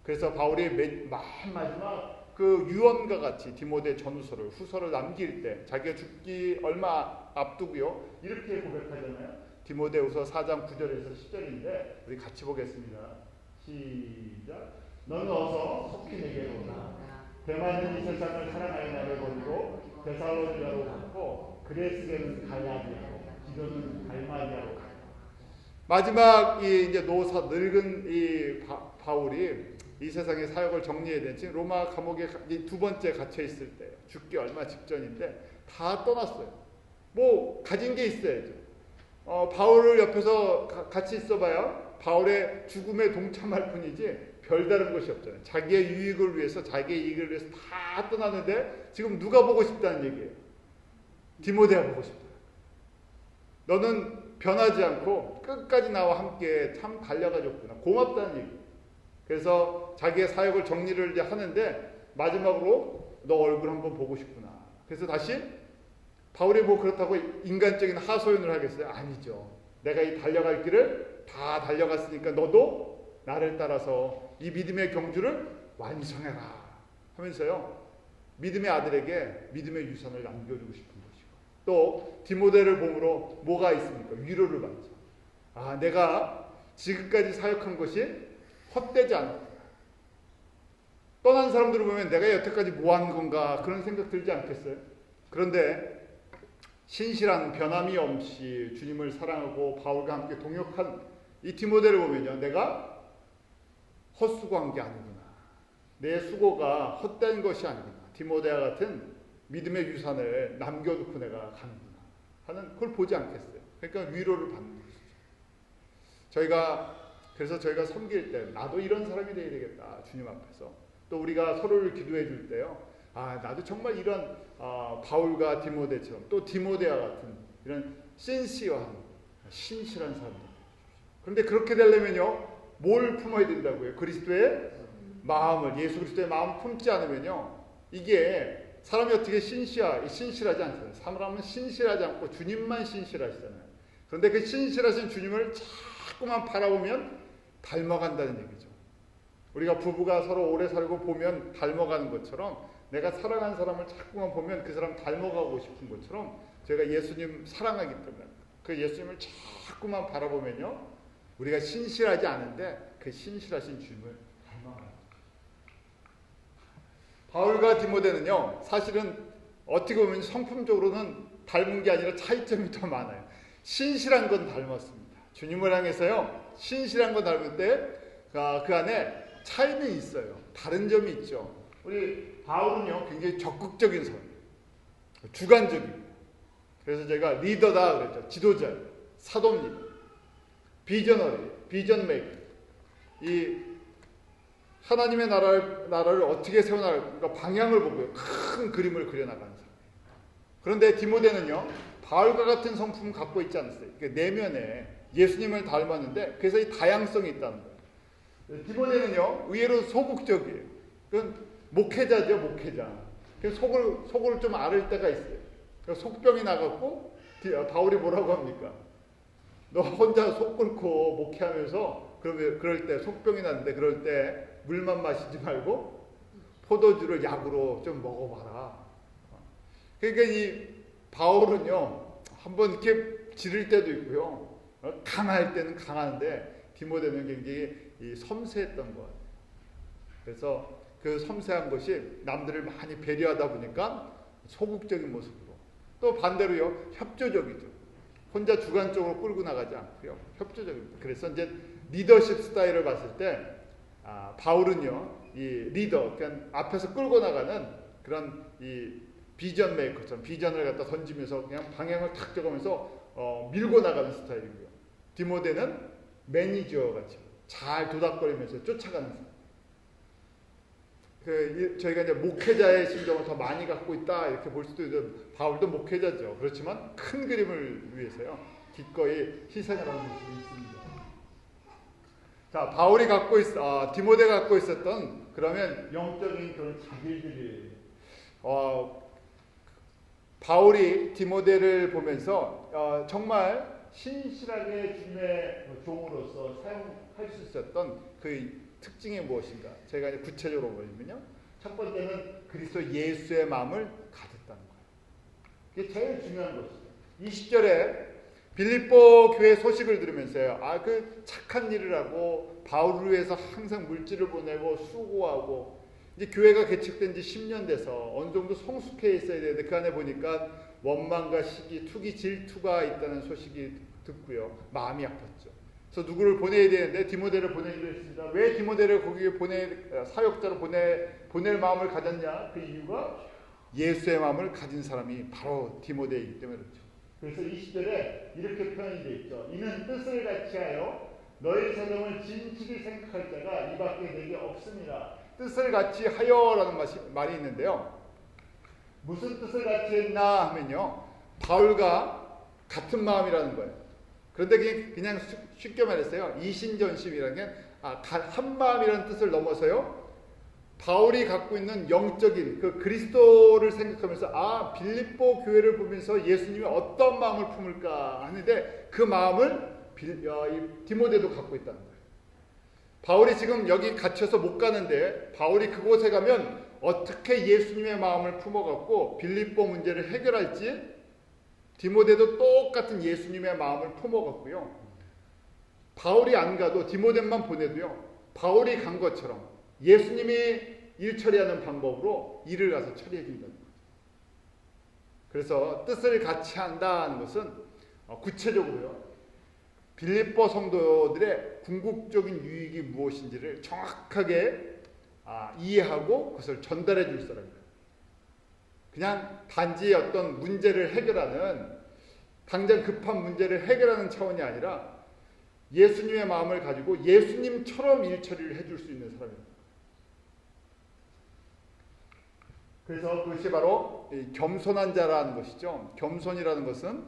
그래서 바울이 맨 마지막 그 유언과 같이 디모데 후서를 남길 때, 자기가 죽기 얼마 앞두고요, 이렇게 고백하잖아요. 디모데후서 4장 9절에서 10절인데 우리 같이 보겠습니다. 시작. 너는 어서 속히 내게로 오라. 대만은 이 세상을 사랑하여 나를 버리고 데살로니가로 갔고 그레스게는 갈라디아로 디도는 달마니아로 갔고. 마지막 이제 늙은 이 바울이 이 세상의 사역을 정리해야 되지 로마 감옥에 두 번째 갇혀 있을 때 죽기 얼마 직전인데 다 떠났어요. 뭐 가진 게 있어야죠. 바울을 옆에서 같이 있어봐야 바울의 죽음에 동참할 뿐이지 별다른 것이 없잖아요. 자기의 유익을 위해서 자기의 이익을 위해서 다 떠났는데 지금 누가 보고 싶다는 얘기예요. 디모데가 보고 싶다. 너는 변하지 않고 끝까지 나와 함께 참 달려가줬구나. 고맙다는 얘기. 그래서 자기의 사역을 정리를 이제 하는데 마지막으로 너 얼굴 한번 보고 싶구나. 그래서 다시 바울이 뭐 그렇다고 인간적인 하소연을 하겠어요? 아니죠. 내가 이 달려갈 길을 다 달려갔으니까 너도 나를 따라서 이 믿음의 경주를 완성해라 하면서요. 믿음의 아들에게 믿음의 유산을 남겨주고 싶은 것이고 또 디모데를 보므로 뭐가 있습니까? 위로를 받죠. 아, 내가 지금까지 사역한 것이 헛되지 않았구나. 떠난 사람들을 보면 내가 여태까지 뭐 한 건가 그런 생각 들지 않겠어요? 그런데 신실한 변함이 없이 주님을 사랑하고 바울과 함께 동역한 이 디모데를 보면요. 내가 헛수고한 게 아니구나. 내 수고가 헛된 것이 아니구나. 디모데와 같은 믿음의 유산을 남겨두고 내가 가는구나 하는 그걸 보지 않겠어요. 그러니까 위로를 받는 것이죠. 그래서 저희가 섬길 때 나도 이런 사람이 되어야 되겠다. 주님 앞에서. 또 우리가 서로를 기도해 줄 때요. 아, 나도 정말 이런 바울과 디모데처럼 또 디모데와 같은 이런 신실한 사람들. 그런데 그렇게 되려면요. 뭘 품어야 된다고요? 그리스도의 마음을, 예수 그리스도의 마음을 품지 않으면요. 이게 사람이 어떻게 신실하지 않잖아요. 사람은 신실하지 않고 주님만 신실하시잖아요. 그런데 그 신실하신 주님을 자꾸만 바라보면 닮아간다는 얘기죠. 우리가 부부가 서로 오래 살고 보면 닮아가는 것처럼 내가 사랑하는 사람을 자꾸만 보면 그 사람 닮아가고 싶은 것처럼 저희가 예수님 사랑하기 때문에 그 예수님을 자꾸만 바라보면요. 우리가 신실하지 않은데 그 신실하신 주님을 닮아가요. 바울과 디모데는요. 사실은 어떻게 보면 성품적으로는 닮은 게 아니라 차이점이 더 많아요. 신실한 건 닮았습니다. 주님을 향해서요. 신실한 건 닮을 때 그 안에 차이는 있어요. 다른 점이 있죠. 우리 바울은요. 굉장히 적극적인 사람이에요. 주관적이에요. 그래서 제가 리더다 그랬죠. 지도자, 사도입니다. 비전 메이커. 이 하나님의 나라를 어떻게 세워나갈까 방향을 보고요. 큰 그림을 그려나가는 사람. 그런데 디모데는요. 바울과 같은 성품을 갖고 있지 않았어요. 그러니까 내면에 예수님을 닮았는데 그래서 이 다양성이 있다는 거예요. 디모데는요. 의외로 소극적이에요. 그건 목회자죠. 목회자. 그래서 속을 좀 앓을 때가 있어요. 속병이 나갖고 바울이 뭐라고 합니까? 너 혼자 속 끓고 목회하면서 그럴 때 속병이 났는데 그럴 때 물만 마시지 말고 포도주를 약으로 좀 먹어봐라. 그러니까 이 바울은요. 한번 이렇게 지를 때도 있고요. 강할 때는 강한데 디모데는 굉장히 섬세했던 것 같아요. 그래서 그 섬세한 것이 남들을 많이 배려하다 보니까 소극적인 모습으로 또 반대로요. 협조적이죠. 혼자 주관적으로 끌고 나가지 않고요. 협조적입니다. 그래서 이제 리더십 스타일을 봤을 때 바울은요. 이 리더, 그러니까 앞에서 끌고 나가는 그런 이 비전 메이커처럼 비전을 갖다 던지면서 그냥 방향을 탁 적으면서 밀고 나가는 스타일이고요. 디모데는 매니저 같이 잘 도닥거리면서 쫓아가는 사람. 저희가 이제 목회자의 심정을 더 많이 갖고 있다 이렇게 볼 수도 있어요. 바울도 목회자죠. 그렇지만 큰 그림을 위해서요. 기꺼이 희생을 하는 모습이 있습니다. 자, 디모데가 갖고 있었던 그러면 영적인 그런 자질들이 바울이 디모데를 보면서 정말 신실하게 주님의 종으로서 사용할 수 있었던 그 특징이 무엇인가? 제가 이제 구체적으로 보면요. 첫 번째는 그리스도 예수의 마음을 가졌다는 거예요. 이게 제일 중요한 것이죠. 20절에 빌립보 교회 소식을 들으면서요. 그 착한 일을 하고 바울을 위해서 항상 물질을 보내고 수고하고 이제 교회가 개척된 지 10년 돼서 어느 정도 성숙해 있어야 되는데 그 안에 보니까 원망과 시기, 투기, 질투가 있다는 소식이 듣고요. 마음이 아팠죠. 그래서 누구를 보내야 되는데 디모데를 보내기로 했습니다. 왜 디모데를 거기에 사역자로 보낼 마음을 가졌냐? 그 이유가 예수의 마음을 가진 사람이 바로 디모데이기 때문에 그렇죠. 그래서 이 시절에 이렇게 표현이 되어 있죠. 이는 뜻을 같이하여 너희 사정을 진실히 생각할 자가 이 밖에 내게 없습니다. 뜻을 같이 하여라는 말이 있는데요. 무슨 뜻을 같이 했나 하면요. 바울과 같은 마음이라는 거예요. 그런데 그냥 쉽게 말했어요. 이신전심이라는 게 한 마음이라는 뜻을 넘어서요. 바울이 갖고 있는 영적인 그 그리스도를 생각하면서 빌립보 교회를 보면서 예수님이 어떤 마음을 품을까 하는데 그 마음을 디모데도 갖고 있다는 거예요. 바울이 지금 여기 갇혀서 못 가는데 바울이 그곳에 가면 어떻게 예수님의 마음을 품어갖고 빌립보 문제를 해결할지 디모데도 똑같은 예수님의 마음을 품어갖고요. 바울이 안 가도 디모데만 보내도요. 바울이 간 것처럼 예수님이 일 처리하는 방법으로 일을 가서 처리해 준다는 거죠. 그래서 뜻을 같이 한다는 것은 구체적으로요. 빌립보 성도들의 궁극적인 유익이 무엇인지를 정확하게 이해하고 그것을 전달해 줄 사람이에요. 그냥 단지 어떤 문제를 해결하는 당장 급한 문제를 해결하는 차원이 아니라 예수님의 마음을 가지고 예수님처럼 일 처리를 해줄 수 있는 사람입니다. 그래서 그것이 바로 겸손한 자라는 것이죠. 겸손이라는 것은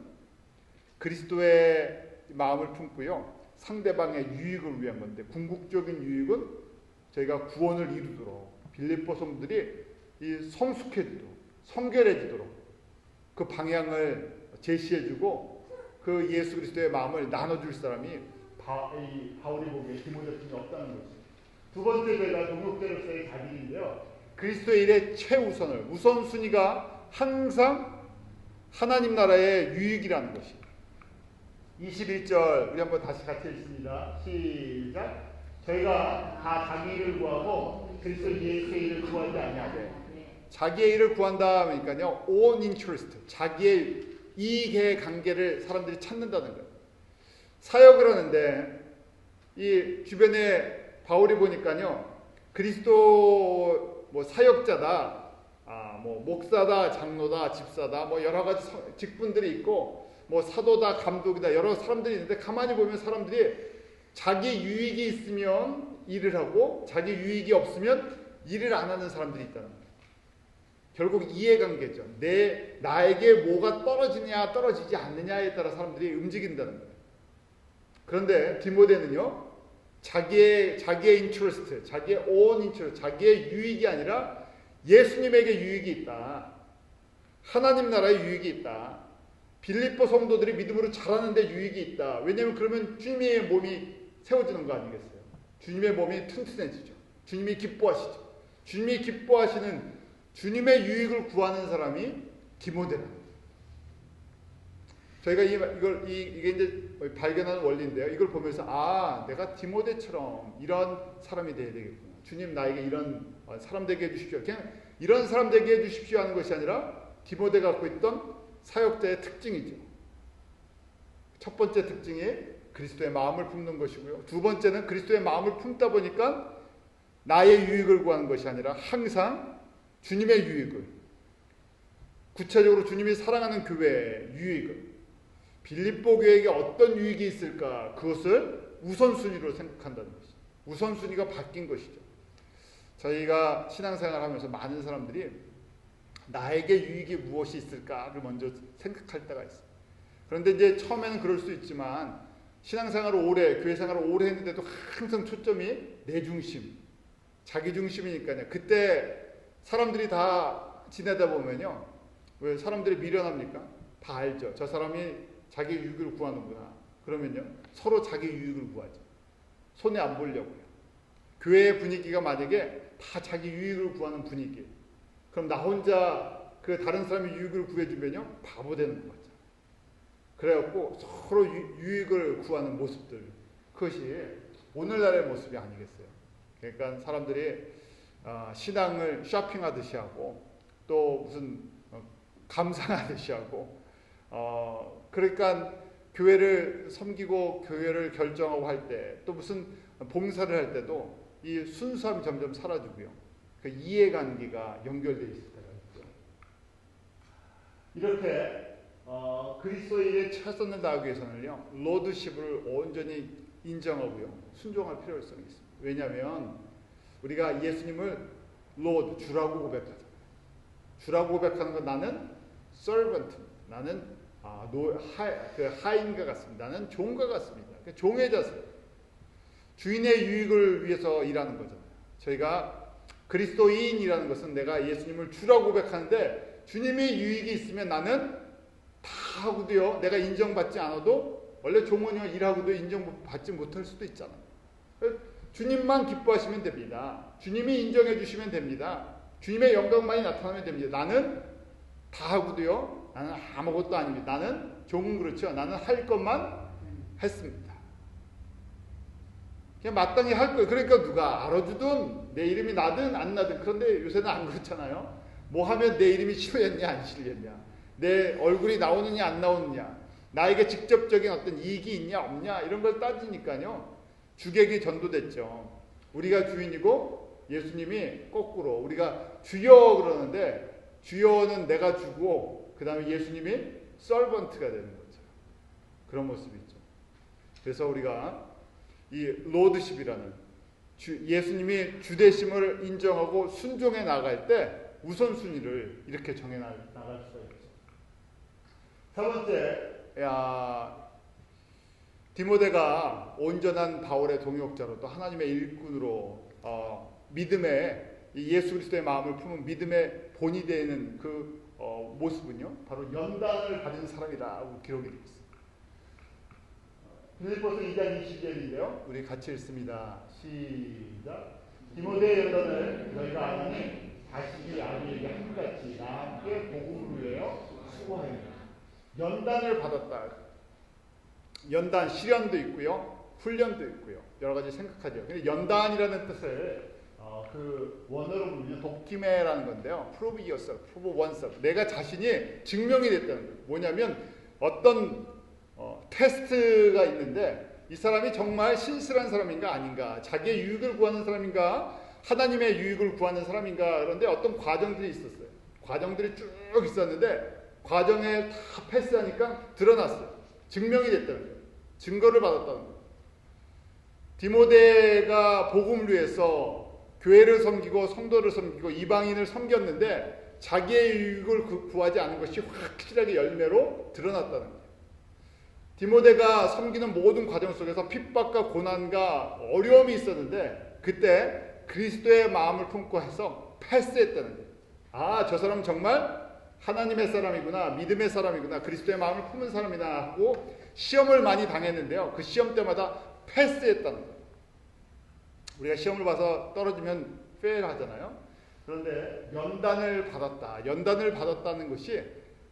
그리스도의 마음을 품고요. 상대방의 유익을 위한 건데 궁극적인 유익은 저희가 구원을 이루도록 빌립보 성도들이 성숙해지도록 성결해지도록 그 방향을 제시해주고 그 예수 그리스도의 마음을 나눠줄 사람이 바울이 보기에 디모데쯤이 없다는 거죠. 두 번째 죄가 동역자로서의 자질인데요. 그리스도의 일의 최우선을 우선순위가 항상 하나님 나라의 유익이라는 것입니다. 21절 우리 한번 다시 같이 읽습니다. 시작. 저희가 다 자기 일을 구하고 그리스도 예수의 일을 구하지 아니하되 자기의 일을 구한다 하니까요. own interest 자기의 이익의 관계를 사람들이 찾는다는 거예요. 사역을 하는데 이 주변에 바울이 보니까요. 그리스도 사역자다, 목사다, 장로다, 집사다, 여러 가지 직분들이 있고, 사도다, 감독이다, 여러 사람들이 있는데 가만히 보면 사람들이 자기 유익이 있으면 일을 하고 자기 유익이 없으면 일을 안 하는 사람들이 있다는 거예요. 결국 이해관계죠. 나에게 뭐가 떨어지냐 떨어지지 않느냐에 따라 사람들이 움직인다는 거예요. 그런데 디모데는요. 자기의 인트러스트, 자기의 own interest, 자기의 유익이 아니라 예수님에게 유익이 있다. 하나님 나라의 유익이 있다. 빌립보 성도들이 믿음으로 자라는데 유익이 있다. 왜냐하면 그러면 주님의 몸이 세워지는 거 아니겠어요? 주님의 몸이 튼튼해지죠. 주님이 기뻐하시죠. 주님이 기뻐하시는 주님의 유익을 구하는 사람이 디모데랍니다. 저희가 이게 이제 발견하는 원리인데요. 이걸 보면서 내가 디모데처럼 이런 사람이 되어야 되겠구나. 주님 나에게 이런 사람 되게 해주십시오. 그냥 이런 사람 되게 해주십시오 하는 것이 아니라 디모데가 갖고 있던 사역자의 특징이죠. 첫 번째 특징이 그리스도의 마음을 품는 것이고요. 두 번째는 그리스도의 마음을 품다 보니까 나의 유익을 구하는 것이 아니라 항상 주님의 유익을, 구체적으로 주님이 사랑하는 교회의 유익을, 빌립보 교회에게 어떤 유익이 있을까, 그것을 우선순위로 생각한다는 것이죠. 우선순위가 바뀐 것이죠. 저희가 신앙생활을 하면서 많은 사람들이 나에게 유익이 무엇이 있을까를 먼저 생각할 때가 있어요. 그런데 이제 처음에는 그럴 수 있지만 신앙생활을 오래, 교회생활을 오래 했는데도 항상 초점이 내 중심, 자기 중심이니까요. 그때 사람들이 다 지내다 보면요. 왜 사람들이 미련합니까? 다 알죠. 저 사람이 자기 유익을 구하는구나. 그러면요. 서로 자기 유익을 구하죠. 손해 안 보려고요. 교회의 분위기가 만약에 다 자기 유익을 구하는 분위기. 그럼 나 혼자 그 다른 사람의 유익을 구해주면요. 바보 되는 거죠. 그래갖고 서로 유익을 구하는 모습들, 그것이 오늘날의 모습이 아니겠어요. 그러니까 사람들이 신앙을 쇼핑하듯이 하고 또 무슨 감상하듯이 하고 그러니까 교회를 섬기고 교회를 결정하고 할 때 또 무슨 봉사를 할 때도 이 순수함이 점점 사라지고요. 그 이해관계가 연결되어 있을 때가 있죠. 이렇게 그리스도의 최선을 다하기 위해서는요, 로드십을 온전히 인정하고요, 순종할 필요성이 있습니다. 왜냐하면 우리가 예수님을 로드, 주라고 고백하잖아요. 주라고 고백하는 건 나는 servant, 나는 하인과 같습니다. 나는 종과 같습니다. 종의 자세, 주인의 유익을 위해서 일하는 거잖아요. 저희가 그리스도인이라는 것은 내가 예수님을 주라고 고백하는데 주님의 유익이 있으면 나는 다 하고도요, 내가 인정받지 않아도 원래 종은요 일하고도 인정받지 못할 수도 있잖아요. 주님만 기뻐하시면 됩니다. 주님이 인정해 주시면 됩니다. 주님의 영광만이 나타나면 됩니다. 나는 다 하고도요, 나는 아무것도 아닙니다. 나는 종은 그렇죠. 나는 할 것만 했습니다. 그냥 마땅히 할 거예요. 그러니까 누가 알아주든 내 이름이 나든 안 나든. 그런데 요새는 안 그렇잖아요. 뭐 하면 내 이름이 실렸냐 안 실렸냐, 내 얼굴이 나오느냐 안 나오느냐, 나에게 직접적인 어떤 이익이 있냐 없냐 이런 걸 따지니까요, 주객이 전도됐죠. 우리가 주인이고 예수님이 거꾸로 우리가 주여 그러는데 주여는 내가 주고 그 다음에 예수님이 서번트가 되는 거죠. 그런 모습이 있죠. 그래서 우리가 이 로드십이라는 예수님이 주되심을 인정하고 순종해 나갈 때 우선순위를 이렇게 정해 나갈 수가 있죠. 세 번째, 디모데가 온전한 바울의 동역자로 또 하나님의 일꾼으로 믿음의 예수 그리스도의 마음을 품은 믿음의 본이 되는 그 모습은요, 바로 연단을 받은 사람이라고 기록이 되어 있습니다. 빌립보서 2장 20절인데요. 우리 같이 읽습니다. 시작. 디모데의 연단을 너희가 아나니 다시기 아비에게 한같이 나와 함께 복음을 위하여 수고하리라. 연단을 받았다. 연단, 시련도 있고요, 훈련도 있고요, 여러 가지 생각하죠. 근데 연단이라는 뜻을 그 원어로 보면 독기매라는 건데요. prove yourself, prove oneself. 내가 자신이 증명이 됐다는 거예요. 뭐냐면 어떤 테스트가 있는데 이 사람이 정말 신실한 사람인가 아닌가, 자기의 유익을 구하는 사람인가, 하나님의 유익을 구하는 사람인가. 그런데 어떤 과정들이 있었어요. 과정들이 쭉 있었는데 과정에 다 패스하니까 드러났어요. 증명이 됐다는 거예요. 증거를 받았다는 거예요. 디모데가 복음을 위해서 교회를 섬기고 성도를 섬기고 이방인을 섬겼는데 자기의 유익을 구하지 않은 것이 확실하게 열매로 드러났다는 거예요. 디모데가 섬기는 모든 과정 속에서 핍박과 고난과 어려움이 있었는데 그때 그리스도의 마음을 품고 해서 패스했다는 거예요. 저 사람은 정말 하나님의 사람이구나, 믿음의 사람이구나, 그리스도의 마음을 품은 사람이나 하고 시험을 많이 당했는데요, 그 시험 때마다 패스했다는 거예요. 우리가 시험을 봐서 떨어지면 페일 하잖아요. 그런데 연단을 받았다. 연단을 받았다는 것이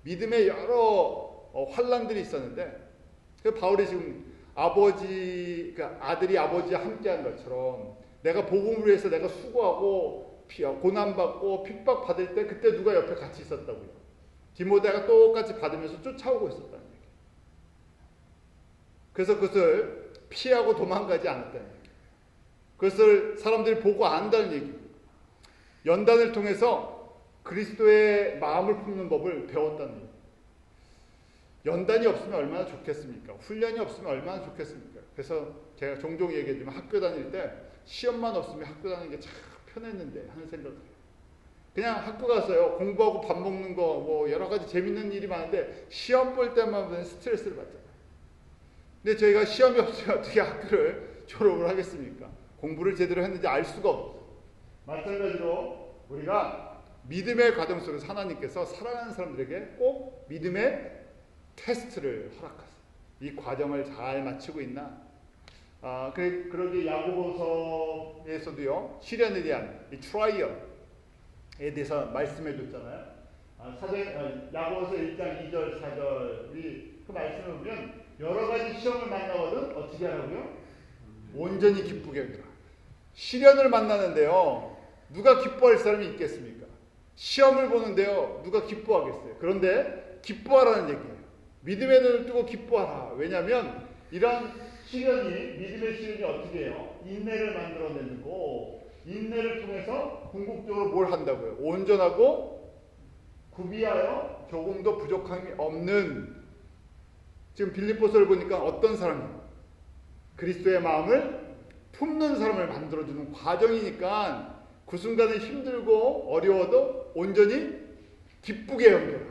믿음의 여러 환난들이 있었는데, 그 바울이 지금 그러니까 아들이 아버지와 함께한 것처럼 내가 복음을 위해서 내가 수고하고 고난받고 핍박받을 때 그때 누가 옆에 같이 있었다고요. 디모데가 똑같이 받으면서 쫓아오고 있었다는 얘기예요. 그래서 그것을 피하고 도망가지 않았다는 얘기예요. 그것을 사람들이 보고 안다는 얘기예요. 연단을 통해서 그리스도의 마음을 품는 법을 배웠다는 얘기예요. 연단이 없으면 얼마나 좋겠습니까? 훈련이 없으면 얼마나 좋겠습니까? 그래서 제가 종종 얘기하지만 학교 다닐 때 시험만 없으면 학교 다니는 게 참 편했는데 하는 생각을 해요. 그냥 학교 가서요, 공부하고 밥 먹는 거 뭐 여러 가지 재밌는 일이 많은데 시험 볼 때만 스트레스를 받잖아요. 근데 저희가 시험이 없으면 어떻게 학교를 졸업을 하겠습니까? 공부를 제대로 했는지 알 수가 없어요. 마찬가지로 우리가 믿음의 과정 속에서 하나님께서 사랑하는 사람들에게 꼭 믿음의 테스트를 허락하세요. 이 과정을 잘 마치고 있나? 그러기 야고보서에서도요, 시련에 대한 이 트라이얼에 대해서 말씀해 줬잖아요. 야고보서 1장 2절 4절 우리 그 말씀을 보면 여러 가지 시험을 만나거든 어떻게 하라고요? 온전히 기쁘게 여기라. 시련을 만나는데요. 누가 기뻐할 사람이 있겠습니까? 시험을 보는데요. 누가 기뻐하겠어요? 그런데 기뻐하라는 얘기예요. 믿음의 눈을 뜨고 기뻐하라. 왜냐하면 이런 시련이, 믿음의 시련이 어떻게 해요? 인내를 만들어내고, 인내를 통해서 궁극적으로 뭘 한다고요? 온전하고 구비하여 조금도 부족함이 없는, 지금 빌립보서를 보니까 어떤 사람이에요? 그리스도의 마음을 품는 사람을 만들어주는 과정이니까 그 순간은 힘들고 어려워도 온전히 기쁘게 연결하.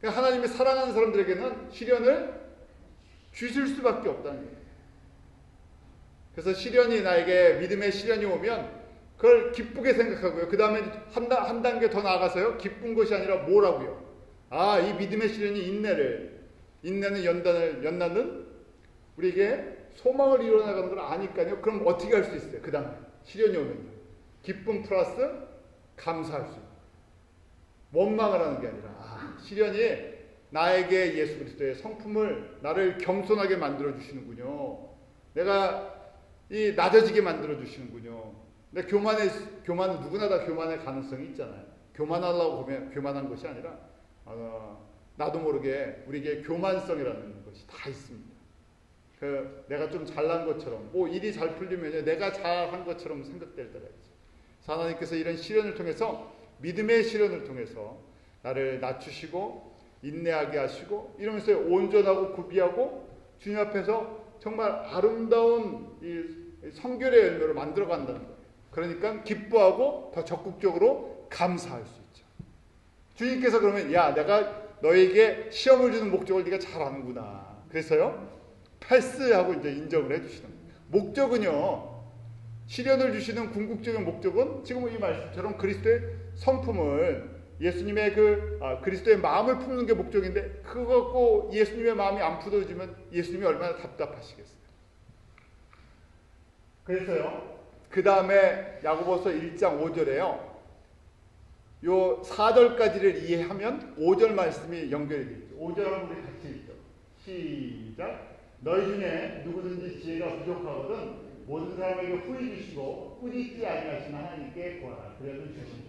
그러니까 하나님이 사랑하는 사람들에게는 시련을 주실 수밖에 없다는 거예요. 그래서 시련이 나에게, 믿음의 시련이 오면 그걸 기쁘게 생각하고요. 그 다음에 한 단계 더 나아가서요. 기쁜 것이 아니라 뭐라고요? 아, 이 믿음의 시련이 인내는 연단은 우리에게 소망을 이뤄나가는 걸 아니까요. 그럼 어떻게 할 수 있어요? 그 다음에 시련이 오면 기쁨 플러스 감사할 수 있어요. 원망을 하는 게 아니라 시련이 나에게 예수 그리스도의 성품을, 나를 겸손하게 만들어 주시는군요. 내가 낮아지게 만들어 주시는군요. 근데 교만은 누구나 다 교만의 가능성이 있잖아요. 교만하려고 보면 교만한 것이 아니라 나도 모르게 우리에게 교만성이라는 것이 다 있습니다. 내가 좀 잘난 것처럼, 일이 잘 풀리면 내가 잘한 것처럼 생각될 때가 있죠. 하나님께서 이런 시련을 통해서, 믿음의 시련을 통해서 나를 낮추시고 인내하게 하시고, 이러면서 온전하고 구비하고 주님 앞에서 정말 아름다운 이 성결의 열매를 만들어 간다는 거예요. 그러니까 기뻐하고 더 적극적으로 감사할 수 있죠. 주님께서 그러면 내가 너에게 시험을 주는 목적을 네가 잘 아는구나. 그래서요 패스하고 이제 인정을 해주시는 거예요. 목적은요, 시련을 주시는 궁극적인 목적은 지금 이 말씀처럼 그리스도의 성품을, 예수님의 그리스도의 마음을 품는 게 목적인데, 그거 갖고 예수님의 마음이 안 풀어지면 예수님이 얼마나 답답하시겠어요. 그래서요, 그 다음에 야고보서 1장 5절에요. 요 4절까지를 이해하면 5절 말씀이 연결이 되죠. 5절은 우리 같이 읽죠. 시작. 너희 중에 누구든지 지혜가 부족하거든 모든 사람에게 후히 주시고 꾸짖지 아니하시는 하나님께 구하라. 그래도 주시리라.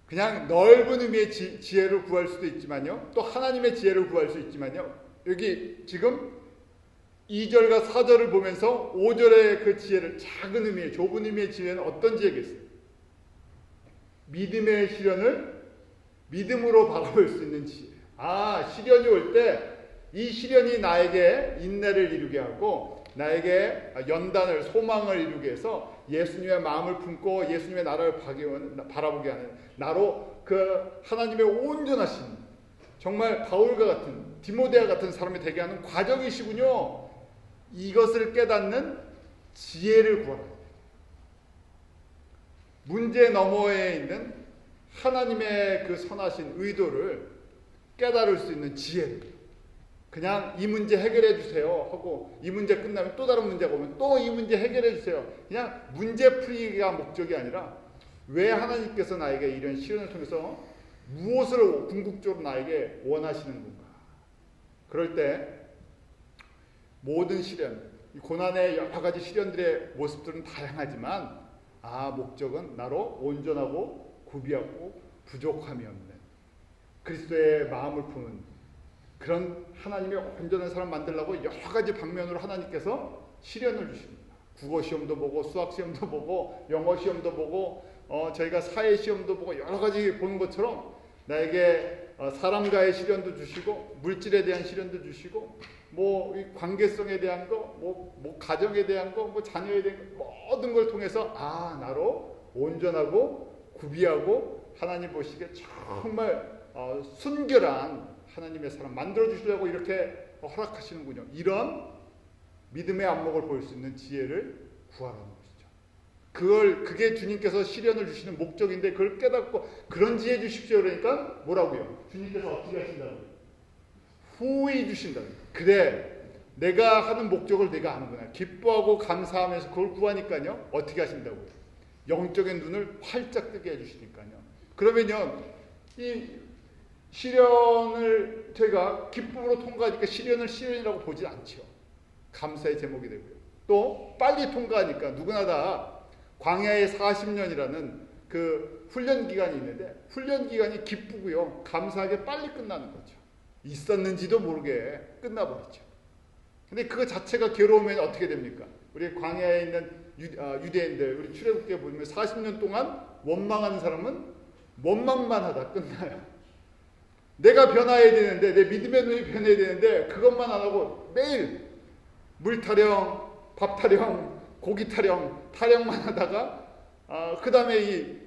그냥 넓은 의미의 지혜를 구할 수도 있지만요, 또 하나님의 지혜를 구할 수 있지만요, 여기 지금 2절과 4절을 보면서 5절의 그 지혜를, 작은 의미의, 좁은 의미의 지혜는 어떤 지혜겠어요? 믿음의 시련을 믿음으로 바라볼 수 있는 지혜. 시련이 올 때 이 시련이 나에게 인내를 이루게 하고 나에게 연단을, 소망을 이루게 해서 예수님의 마음을 품고 예수님의 나라를 바라보게 하는, 나로 그 하나님의 온전하신, 정말 바울과 같은, 디모데와 같은 사람이 되게 하는 과정이시군요. 이것을 깨닫는 지혜를 구하라. 문제 너머에 있는 하나님의 그 선하신 의도를 깨달을 수 있는 지혜를, 그냥 이 문제 해결해 주세요 하고 이 문제 끝나면 또 다른 문제가 오면 또 이 문제 해결해 주세요, 그냥 문제 풀이가 목적이 아니라 왜 하나님께서 나에게 이런 시련을 통해서 무엇을 궁극적으로 나에게 원하시는 건가. 그럴 때 모든 시련, 고난의 여러 가지 시련들의 모습들은 다양하지만 목적은 나로 온전하고 구비하고 부족함이 없는 그리스도의 마음을 품은 그런 하나님의 온전한 사람 만들려고 여러 가지 방면으로 하나님께서 시련을 주십니다. 국어 시험도 보고 수학 시험도 보고 영어 시험도 보고 저희가 사회 시험도 보고 여러 가지 보는 것처럼 나에게 사람과의 시련도 주시고 물질에 대한 시련도 주시고 관계성에 대한 거, 가정에 대한 거, 자녀에 대한 거, 모든 걸 통해서 나로 온전하고 구비하고 하나님 보시기에 정말 순결한 하나님의 사람 만들어주시려고 이렇게 허락하시는군요. 이런 믿음의 안목을 볼 수 있는 지혜를 구하라는 것이죠. 그게 주님께서 시련을 주시는 목적인데 그걸 깨닫고 그런 지혜 주십시오. 그러니까 뭐라고요? 주님께서 어떻게 하신다고요? 후히 주신다고요. 그래, 내가 하는 목적을 내가 아는구나. 기뻐하고 감사하면서 그걸 구하니까요. 어떻게 하신다고요? 영적인 눈을 활짝 뜨게 해주시니까요. 그러면요, 이 시련을 저희가 기쁨으로 통과하니까 시련을 시련이라고 보지 않죠. 감사의 제목이 되고요. 또 빨리 통과하니까 누구나 다 광야의 40년이라는 그 훈련 기간이 있는데 훈련 기간이 기쁘고요. 감사하게 빨리 끝나는 거죠. 있었는지도 모르게 끝나버리죠. 근데 그거 자체가 괴로우면 어떻게 됩니까? 우리 광야에 있는 유대인들, 우리 출애굽기에 보면 40년 동안 원망하는 사람은 원망만 하다 끝나요. 내가 변화해야 되는데, 내 믿음의 눈이 변해야 되는데 그것만 안 하고 매일 물 타령, 밥 타령, 고기 타령, 타령만 하다가 그 다음에 이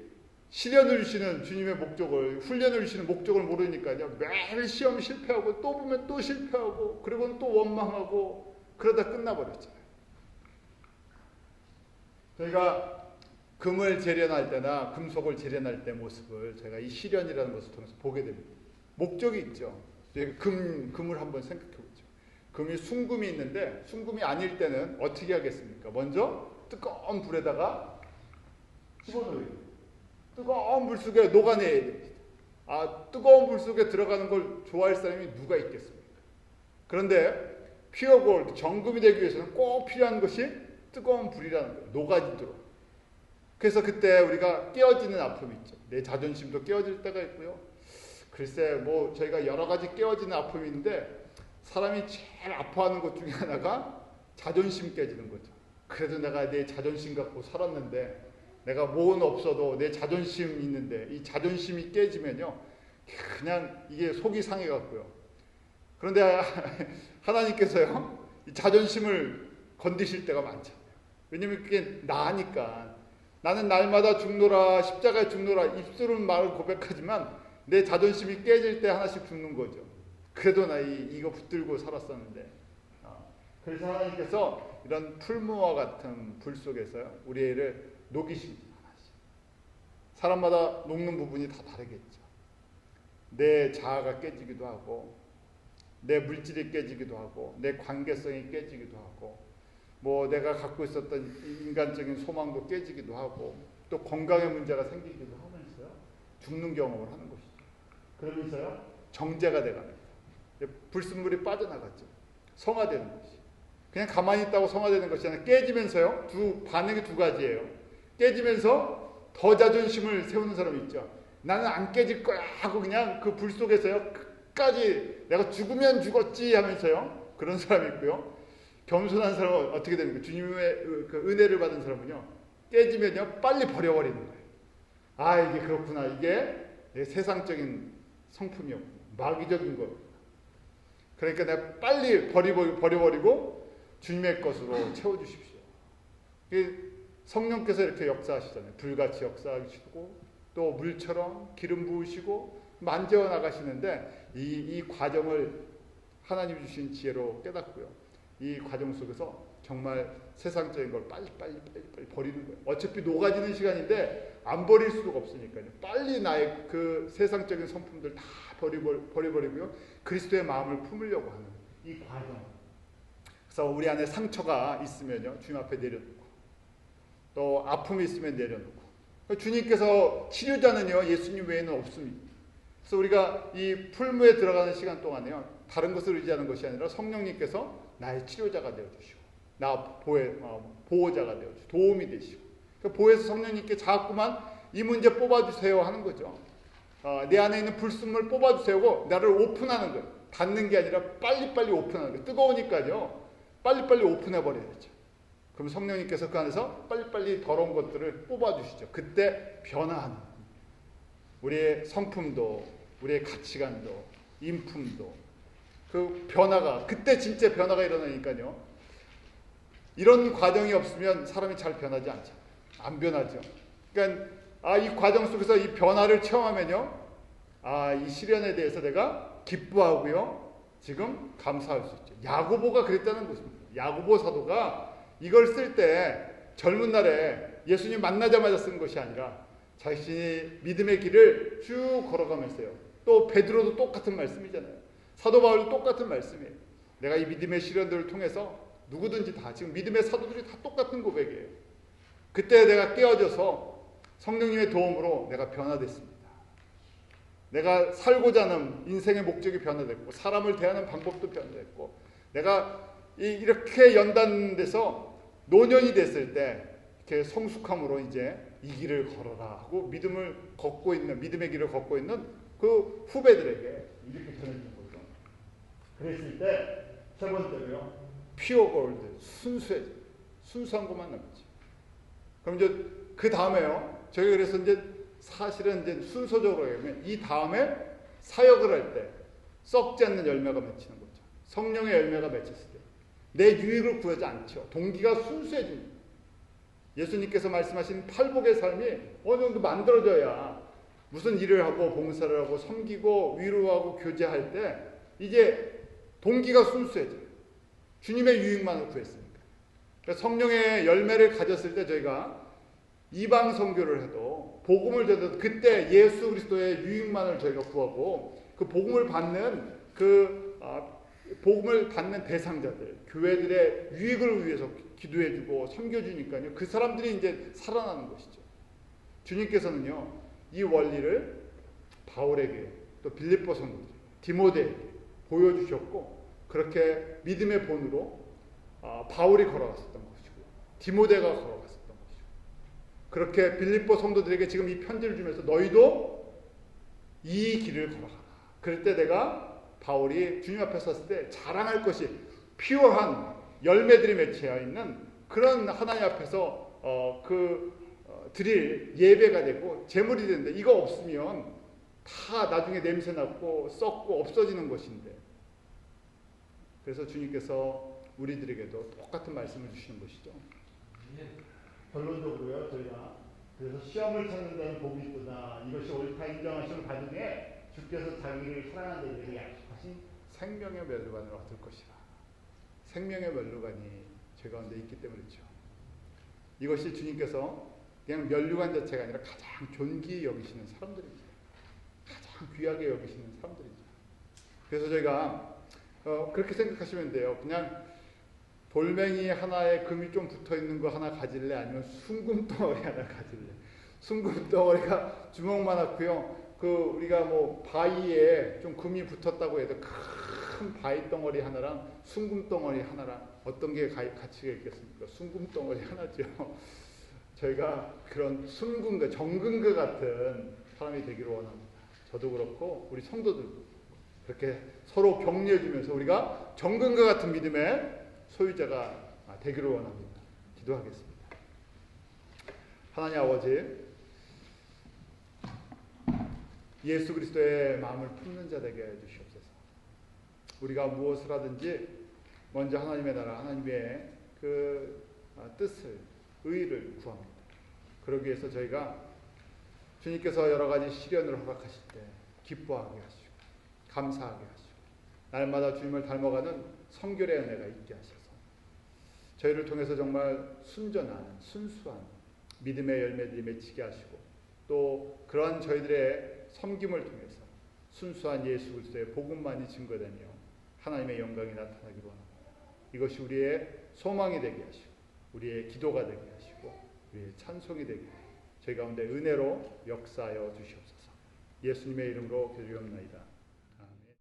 시련을 주시는 주님의 목적을, 훈련을 주시는 목적을 모르니까요. 매일 시험 실패하고 또 보면 또 실패하고 그리고는 또 원망하고 그러다 끝나버렸잖아요. 저희가 금을 재련할 때나 금속을 재련할 때 모습을 제가 이 시련이라는 것을 통해서 보게 됩니다. 목적이 있죠. 금을 한번 생각해 보죠. 금이 순금이 있는데 순금이 아닐 때는 어떻게 하겠습니까? 먼저 뜨거운 불에다가 집어넣어요. 뜨거운 물 속에 녹아내야 됩니다. 뜨거운 물 속에 들어가는 걸 좋아할 사람이 누가 있겠습니까? 그런데 피어 골드, 정금이 되기 위해서는 꼭 필요한 것이 뜨거운 불이라는 거예요. 녹아지도록. 그래서 그때 우리가 깨어지는 아픔이 있죠. 내 자존심도 깨어질 때가 있고요. 글쎄 뭐 저희가 여러 가지 깨어지는 아픔이 있는데 사람이 제일 아파하는 것 중에 하나가 자존심 깨지는 거죠. 그래도 내가 내 자존심 갖고 살았는데 내가 뭐는 없어도 내 자존심 있는데 이 자존심이 깨지면요. 그냥 이게 속이 상해갖고요. 그런데 하나님께서요. 이 자존심을 건드실 때가 많잖아요. 왜냐면 그게 나니까. 나는 날마다 죽노라 십자가에 죽노라 입술은 말을 고백하지만 내 자존심이 깨질 때 하나씩 죽는 거죠. 그래도 나 이거 붙들고 살았었는데. 그래서 하나님께서 이런 풀무와 같은 불 속에서요. 우리 애를 녹이십니다. 사람마다 녹는 부분이 다 다르겠죠. 내 자아가 깨지기도 하고 내 물질이 깨지기도 하고 내 관계성이 깨지기도 하고 뭐 내가 갖고 있었던 인간적인 소망도 깨지기도 하고 또 건강의 문제가 생기기도 하면서요. 죽는 경험을 하는 것이죠. 그러면서요. 정제가 돼갑니다. 불순물이 빠져나갔죠. 성화되는 것이. 그냥 가만히 있다고 성화되는 것이 아니라 깨지면서요. 반응이 두 가지예요. 깨지면서 더 자존심을 세우는 사람이 있죠. 나는 안 깨질 거야 하고 그냥 그 불 속에서요. 끝까지 내가 죽으면 죽었지 하면서요. 그런 사람이 있고요. 겸손한 사람은 어떻게 됩니까? 주님의 그 은혜를 받은 사람은요. 깨지면요. 빨리 버려버리는 거예요. 이게 그렇구나. 이게 내 세상적인 성품이었구나. 마귀적인 거구나. 그러니까 내가 빨리 버려버리고 주님의 것으로 채워주십시오. 성령께서 이렇게 역사하시잖아요. 불같이 역사하시고 또 물처럼 기름 부으시고 만져 나가시는데 이 과정을 하나님 주신 지혜로 깨닫고요. 이 과정 속에서 정말 세상적인 걸 빨리 버리는 거예요. 어차피 녹아지는 시간인데 안 버릴 수가 없으니까요. 빨리 나의 그 세상적인 성품들 다 버려버리고요. 그리스도의 마음을 품으려고 하는 이 과정. 그래서 우리 안에 상처가 있으면요. 주님 앞에 내려놓고 또 아픔이 있으면 내려놓고 주님께서 치료자는요. 예수님 외에는 없습니다. 그래서 우리가 이 풀무에 들어가는 시간 동안에요. 다른 것을 의지하는 것이 아니라 성령님께서 나의 치료자가 되어주시고 나 보호자가 되어주시고 도움이 되시고 보혜사 성령님께 자꾸만 이 문제 뽑아주세요 하는 거죠. 내 안에 있는 불순물 뽑아주세요. 나를 오픈하는 거예요. 닫는 게 아니라 빨리빨리 오픈하는 거예요. 뜨거우니까요. 빨리빨리 오픈해버려야죠. 그럼 성령님께서 그 안에서 빨리빨리 더러운 것들을 뽑아주시죠. 그때 변화하는 우리의 성품도 우리의 가치관도 인품도 그 변화가 그때 진짜 변화가 일어나니까요. 이런 과정이 없으면 사람이 잘 변하지 않죠. 안 변하죠. 그러니까 이 과정 속에서 이 변화를 체험하면요. 이 시련에 대해서 내가 기뻐하고요. 지금 감사할 수 있죠. 야고보가 그랬다는 것입니다. 야고보 사도가 이걸 쓸 때 젊은 날에 예수님 만나자마자 쓴 것이 아니라 자신이 믿음의 길을 쭉 걸어가면서요. 또 베드로도 똑같은 말씀이잖아요. 사도 바울도 똑같은 말씀이에요. 내가 이 믿음의 시련들을 통해서 누구든지 다 지금 믿음의 사도들이 다 똑같은 고백이에요. 그때 내가 깨어져서 성령님의 도움으로 내가 변화됐습니다. 내가 살고자 하는 인생의 목적이 변화됐고 사람을 대하는 방법도 변화됐고 내가 이렇게 연단돼서 노년이 됐을 때 이렇게 성숙함으로 이제 이 길을 걸어라 하고 믿음을 걷고 있는 믿음의 길을 걷고 있는 그 후배들에게 이렇게 전해주는 거죠. 그랬을 때 세 번째로요, 피어 골드, 순수한 것만 남지. 그럼 이제 그 다음에요, 저희 그래서 이제 사실은 이제 순서적으로 하면 이 다음에 사역을 할 때 썩지 않는 열매가 맺히는 거죠. 성령의 열매가 맺혔을 때 내 유익을 구하지 않죠. 동기가 순수해집니다. 예수님께서 말씀하신 팔복의 삶이 어느 정도 만들어져야 무슨 일을 하고 봉사를 하고 섬기고 위로하고 교제할 때 이제 동기가 순수해져요. 주님의 유익만을 구했으니까. 그러니까 성령의 열매를 가졌을 때 저희가 이방 선교를 해도 복음을 전해도 그때 예수 그리스도의 유익만을 저희가 구하고 그 복음을 받는 복음을 받는 대상자들, 교회들의 유익을 위해서 기도해주고 섬겨주니까요. 그 사람들이 이제 살아나는 것이죠. 주님께서는요, 이 원리를 바울에게 또 빌립보 성도들, 디모데에게 보여주셨고 그렇게 믿음의 본으로 바울이 걸어갔었던 것이고 디모데가 걸어갔었던 것이고 그렇게 빌립보 성도들에게 지금 이 편지를 주면서 너희도 이 길을 걸어가라. 그럴 때 내가 바울이 주님 앞에 섰을 때 자랑할 것이 피어한 열매들이 맺혀 있는 그런 하나님 앞에서 드릴 예배가 되고 제물이 되는데 이거 없으면 다 나중에 냄새 나고 썩고 없어지는 것인데 그래서 주님께서 우리들에게도 똑같은 말씀을 주시는 것이죠. 결론적으로요, 저희가 그래서 시험을 찾는다는 복이 있구나. 이것이 옳다 인정하심을 받으에 주께서 자기를 사랑하는 이들에게 약속하신 생명의 멸류관을 얻을 것이라. 생명의 멸류관이 제 가운데 있기 때문이죠. 이것이 주님께서 그냥 멸류관 자체가 아니라 가장 존귀히 여기시는 사람들이죠. 가장 귀하게 여기시는 사람들이죠. 그래서 저희가 그렇게 생각하시면 돼요. 그냥 돌멩이 하나에 금이 좀 붙어있는 거 하나 가질래? 아니면 순금덩어리 하나 가질래? 순금덩어리가 주먹만하고요. 우리가 뭐 바위에 좀 금이 붙었다고 해도 큰 바위 덩어리 하나랑 순금 덩어리 하나랑 어떤 게 가치가 있겠습니까? 순금 덩어리 하나죠. 저희가 그런 순금과 정금과 같은 사람이 되기를 원합니다. 저도 그렇고 우리 성도들도 그렇게 서로 격려해주면서 우리가 정금과 같은 믿음의 소유자가 되기를 원합니다. 기도하겠습니다. 하나님 아버지, 예수 그리스도의 마음을 품는 자 되게 해주시옵소서. 우리가 무엇을 하든지 먼저 하나님의 나라, 하나님의 그 뜻을, 의를 구합니다. 그러기 위해서 저희가 주님께서 여러 가지 시련을 허락하실 때 기뻐하게 하시고 감사하게 하시고 날마다 주님을 닮아가는 성결의 은혜가 있게 하셔서 저희를 통해서 정말 순전한, 순수한 믿음의 열매들이 맺히게 하시고 또 그러한 저희들의 섬김을 통해서 순수한 예수 그리스도의 복음만이 증거되며 하나님의 영광이 나타나기를 원합니다. 이것이 우리의 소망이 되게 하시고 우리의 기도가 되게 하시고 우리의 찬송이 되게 하시고 저희 가운데 은혜로 역사하여 주시옵소서. 예수님의 이름으로 기도하옵나이다.